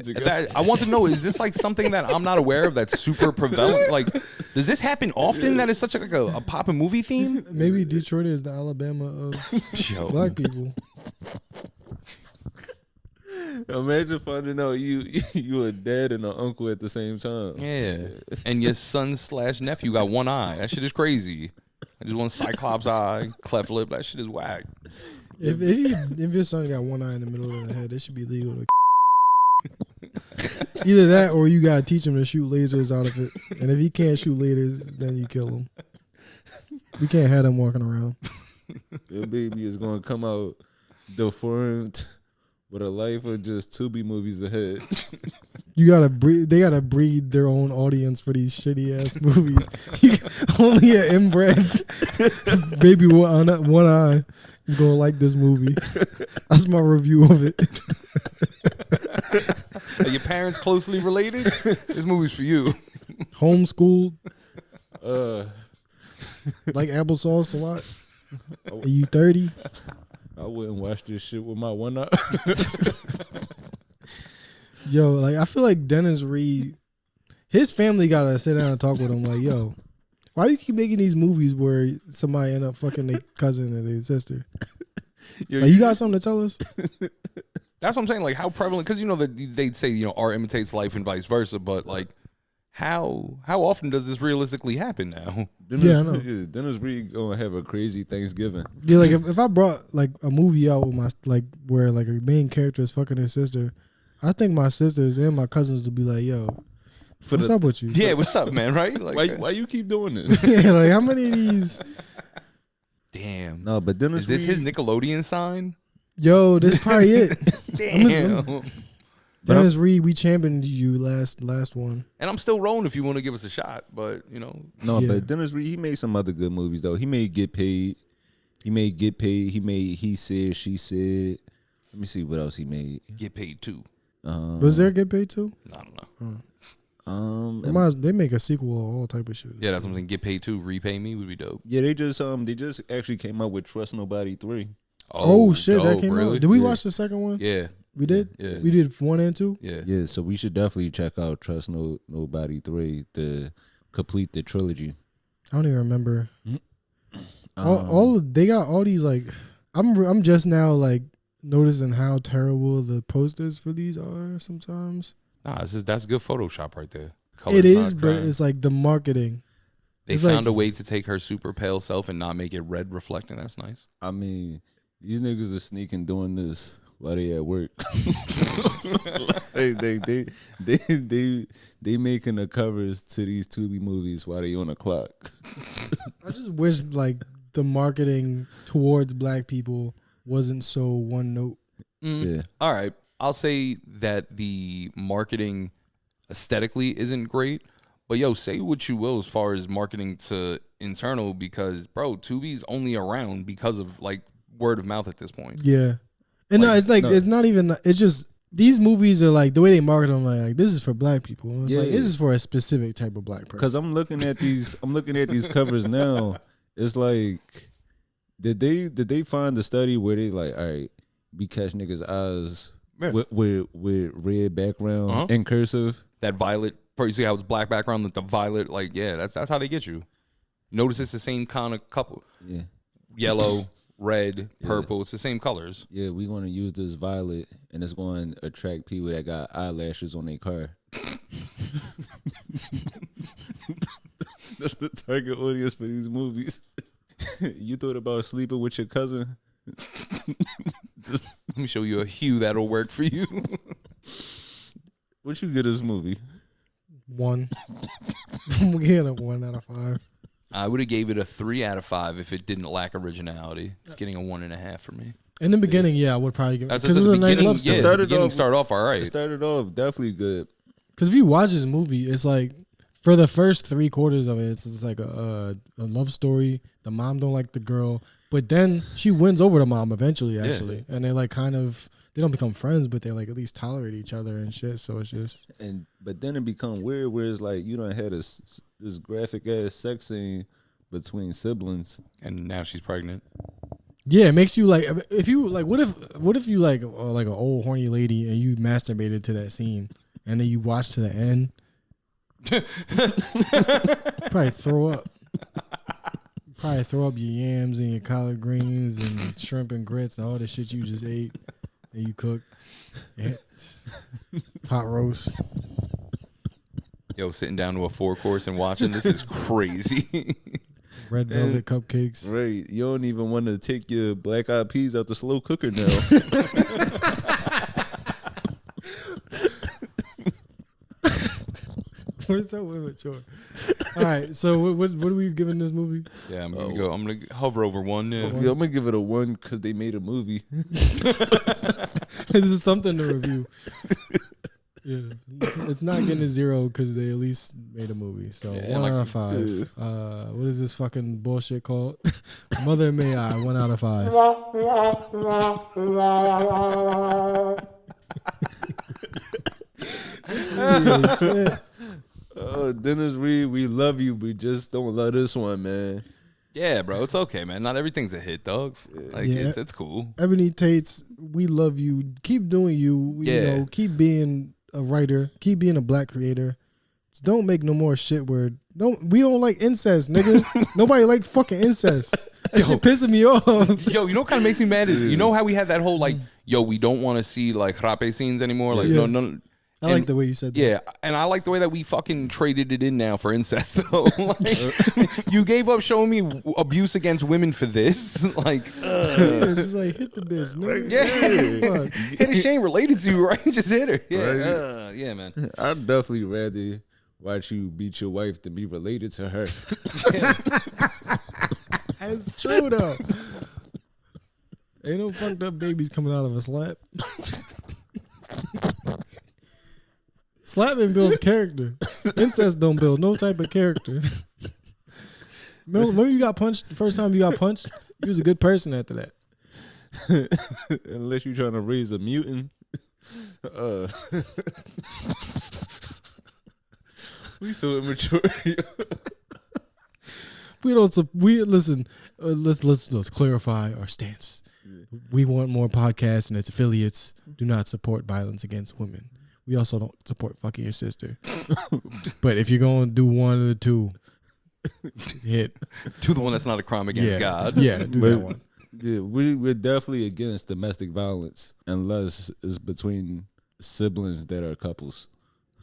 I want to know, is this like something that I'm not aware of that's super prevalent? Like, does this happen often? That is such like a poppin' movie theme? Maybe Detroit is the Alabama of black people. Imagine finding out you a dad and an uncle at the same time. Yeah, and your son/nephew got one eye. That shit is crazy. I just want Cyclops eye, cleft lip. That shit is whack. If your son got one eye in the middle of the head, it should be legal to either that or you gotta teach him to shoot lasers out of it. And if he can't shoot lasers, then you kill him. We can't have him walking around. Your baby is gonna come out deformed with a life of just Tubi movies ahead. You gotta breed. They gotta breed their own audience for these shitty ass movies. Only an inbred baby with one eye is gonna like this movie. That's my review of it. Are your parents closely related? This movie's for you. Homeschooled. Like applesauce a lot. Are you 30? I wouldn't watch this shit with my one eye. Yo, like I feel like Dennis Reed, his family gotta sit down and talk with him. Like, yo, why you keep making these movies where somebody end up fucking their cousin or their sister? Yo, like, you got something to tell us? That's what I'm saying. Like, how prevalent? Because you know that they'd say art imitates life and vice versa. But like, how often does this realistically happen now? I know. Dennis Reed gonna have a crazy Thanksgiving. Yeah, like if I brought like a movie out with my where like a main character is fucking his sister, I think my sisters and my cousins would be like, yo, what's up with you? Yeah, what's up, man? Right? Like, why you keep doing this? Yeah, like how many of these? Damn. No, but Dennis is this Reed, his Nickelodeon sign? Yo, this probably it. Damn. Dennis Reed, we championed you last one. And I'm still rolling if you want to give us a shot, but No, but Dennis Reed, he made some other good movies though. He made Get Paid. He made He Said, She Said. Let me see what else he made. Get Paid 2. Was there Get Paid 2? I don't know. They make a sequel of all type of shit. Yeah, that's something. Get Paid 2, Repay Me would be dope. Yeah, they just actually came out with Trust Nobody 3. Oh shit, dope, that came really? out. Did we watch the second one? Yeah. We did? Yeah. We did 1 and 2? Yeah. Yeah, so we should definitely check out Trust Nobody 3 to complete the trilogy. I don't even remember. They got all these like I'm just now like noticing how terrible the posters for these are sometimes. Nah, that's good Photoshop right there. It is, but it's like the marketing. They found a way to take her super pale self and not make it red reflecting. That's nice. I mean, these niggas are sneaking doing this while they at work. they making the covers to these Tubi movies while they on the clock. I just wish like the marketing towards black people wasn't so one note. Yeah. All right. I'll say that the marketing aesthetically isn't great, but yo, say what you will as far as marketing to internal, because bro, Tubi's only around because of like word of mouth at this point. Yeah. And it's not even, it's just, these movies are like, the way they market them, like this is for black people. And it's like, this is for a specific type of black person. Because I'm looking at these covers now. It's like, did they find the study where they like, all right, we catch niggas' eyes with red background and cursive? That violet, you see how it's black background with the violet, like, yeah, that's how they get you. Notice it's the same kind of couple. Yeah. Yellow, red, purple, it's the same colors. Yeah, we're going to use this violet, and it's going to attract people that got eyelashes on their car. That's the target audience for these movies. You thought about sleeping with your cousin? Let me show you a hue that'll work for you. What you get this movie? 1. I'm getting a 1 out of 5. I would have gave it a 3 out of 5 if it didn't lack originality. It's getting a 1.5 for me. In the beginning, I would probably give it because it was a nice love story. Started off all right. It started off definitely good. Because if you watch this movie, it's like for the first 3/4 of it, it's just like a love story. The mom don't like the girl, but then she wins over the mom eventually, actually, and they like kind of they don't become friends, but they like at least tolerate each other and shit. So it's just but then it become weird where it's like you done had this graphic ass sex scene between siblings, and now she's pregnant. Yeah, it makes you like if you like what if you like an old horny lady and you masturbated to that scene and then you watch to the end, probably throw up. Probably throw up your yams and your collard greens and shrimp and grits and all the shit you just ate and you cooked. Yeah. Pot roast. Yo, sitting down to a 4-course and watching this is crazy. Red velvet cupcakes. Right. You don't even want to take your black eyed peas out the slow cooker now. Where's that women chore? All right, so what are we giving this movie? Yeah, I'm gonna go. I'm gonna hover over 1. Yeah. I'm gonna give it a 1 because they made a movie. This is something to review. Yeah, it's not getting a 0 because they at least made a movie. So 1 out of 5. What is this fucking bullshit called? Mother May I 1 out of 5. Oh, shit. Dennis Reed, we love you, but just don't love this one, man. Yeah, bro, it's okay, man. Not everything's a hit, dogs. Like it's cool. Ebony Tates, we love you. Keep doing you. You know, keep being a writer. Keep being a black creator. Just don't make no more shit where we don't like incest, nigga. Nobody like fucking incest. That shit pissing me off. Yo, you know what kind of makes me mad is you know how we had that whole like, yo, we don't want to see like rape scenes anymore. Like no. I like the way you said that. Yeah, and I like the way that we fucking traded it in now for incest, though. Like, you gave up showing me abuse against women for this. Like, it's just like, hit the bitch, nigga. Yeah. Hit a shame related to you, right? Just hit her. Yeah, right. Yeah, man. I'd definitely rather watch you beat your wife than be related to her. That's true, though. Ain't no fucked up babies coming out of a slap. Slapping builds character. Incest don't build no type of character. Remember you got punched the first time you got punched? You was a good person after that. Unless you're trying to raise a mutant. We so immature. Listen. Let's clarify our stance. We want more podcasts and its affiliates do not support violence against women. We also don't support fucking your sister. But if you're going to do one of the two, do the one that's not a crime against God. Yeah, do that one. Yeah, we're definitely against domestic violence unless it's between siblings that are couples.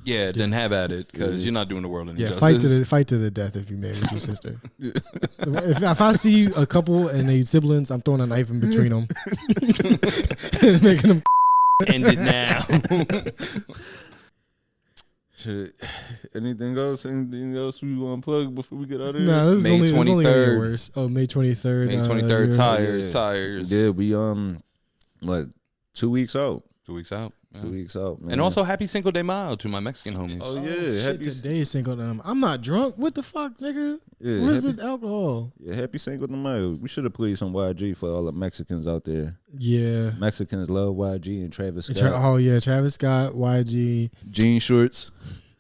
Yeah, then have at it because you're not doing the world any justice. Fight to the death if you marry your sister. If I see a couple and they siblings, I'm throwing a knife in between them and making them. End it now. Shit. Anything else? Anything else we want to plug before we get out of here? Nah, this is May only 23rd. Only gonna get worse. Oh, May 23rd. May 23rd. Tires. Yeah, we 2 weeks out. 2 weeks out. 2 weeks out, man. And also, happy Cinco de Mayo to my Mexican homies. Oh yeah, happy today is Cinco de Mayo. I'm not drunk. What the fuck, nigga? Yeah, where's the alcohol? Yeah, happy Cinco de Mayo. We should have played some YG for all the Mexicans out there. Yeah, Mexicans love YG and Travis Scott. Travis Scott, YG, jean shorts,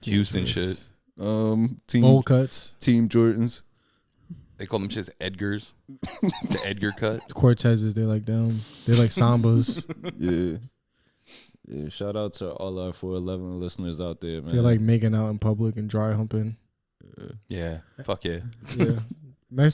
Houston shit. Team bowl cuts, Team Jordans. They call them shits Edgars. The Edgar cut. Cortezes, they like them. They like sambas. Yeah. Yeah, shout out to all our 411 listeners out there, man. They're like making out in public and dry humping. Yeah. Fuck yeah. Yeah.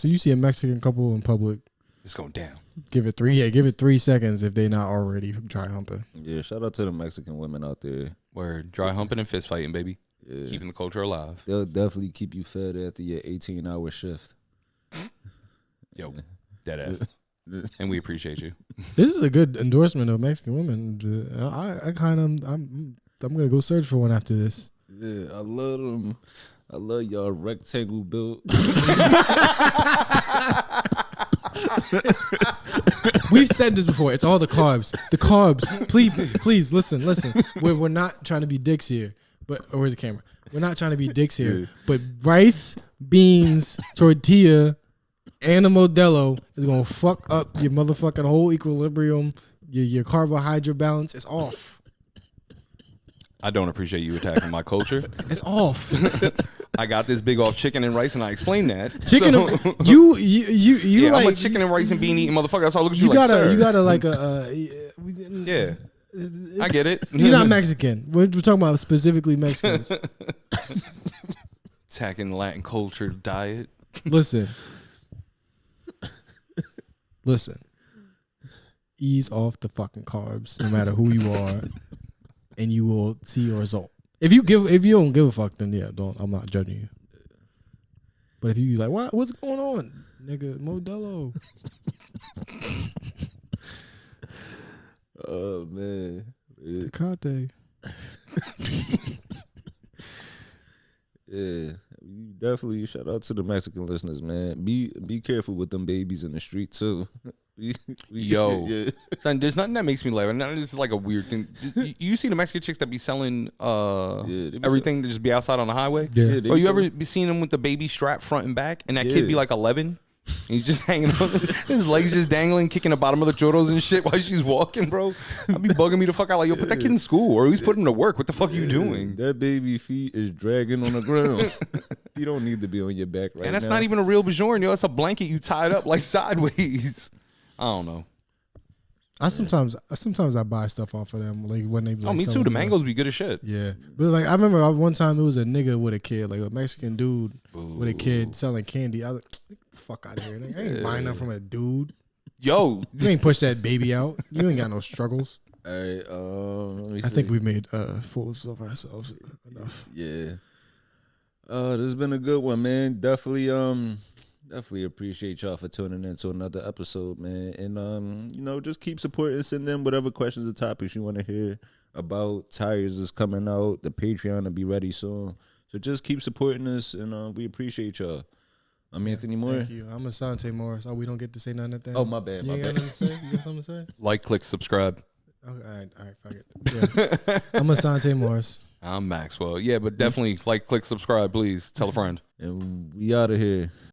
You see a Mexican couple in public. It's going down. Give it 3 seconds if they not already dry humping. Yeah, shout out to the Mexican women out there. Word. Dry humping and fist fighting, baby. Yeah. Keeping the culture alive. They'll definitely keep you fed after your 18-hour shift. Yo, dead ass. And we appreciate you. This is a good endorsement of Mexican women. I'm gonna go search for one after this. Yeah, I love them. I love y'all rectangle built. We've said this before. It's all the carbs. The carbs. Please listen. We're not trying to be dicks here. But where's the camera? We're not trying to be dicks here. But rice, beans, tortilla, and a Modelo is gonna fuck up your motherfucking whole equilibrium. Your carbohydrate balance is off. I don't appreciate you attacking my culture. It's off. I got this big off chicken and rice, and I explained that. Chicken, so, you yeah, like I'm a chicken and rice and bean eating motherfucker. That's all I look at you you gotta like, sir. you gotta like a Yeah, I get it. You're not Mexican. We're talking about specifically Mexicans. Attacking Latin culture diet. Listen. Ease off the fucking carbs, no matter who you are, and you will see a result. If you don't give a fuck, then yeah, I'm not judging you. But if you like, what's going on, nigga? Modelo. Oh man, Tecate. Yeah, definitely. Shout out to the Mexican listeners, man. Be careful with them babies in the street too. Yo, yeah. son, there's nothing that makes me laugh. And this is like a weird thing. You see the Mexican chicks that be selling everything to just be outside on the highway? Yeah. Or you ever be seeing them with the baby strap front and back, and that kid be like 11? And he's just hanging on, his legs just dangling, kicking the bottom of the churros and shit while she's walking, bro. I'd be bugging me the fuck out. Like, yo, put that kid in school, or at least put him to work. What the fuck are you doing? That baby feet is dragging on the ground. You don't need to be on your back right now. And that's not even a real Bajoran, yo. It's a blanket you tied up like sideways. I don't know. I sometimes I buy stuff off of them, like when they. Like, me too. The mangoes be good as shit. Yeah, but like I remember one time it was a nigga with a kid, like a Mexican dude with a kid selling candy. I was like, get the fuck out of here! Nigga. I ain't buying nothing from a dude. Yo, you ain't push that baby out. You ain't got no struggles. All right, let me see. I think we've made fools of ourselves enough. Yeah. This has been a good one, man. Definitely appreciate y'all for tuning in to another episode, man. And just keep supporting. Send in whatever questions or topics you want to hear about. Tires is coming out. The Patreon will be ready soon. So just keep supporting us, and we appreciate y'all. I'm Anthony Moore. Thank you. I'm Asante Morris. Oh, we don't get to say nothing at that. Oh, my bad. You ain't got nothing to say? You got something to say? like, click, subscribe. Okay, all right, fuck it. Yeah. I'm Asante Morris. I'm Maxwell. Yeah, but definitely like, click, subscribe, please. Tell a friend. And we out of here.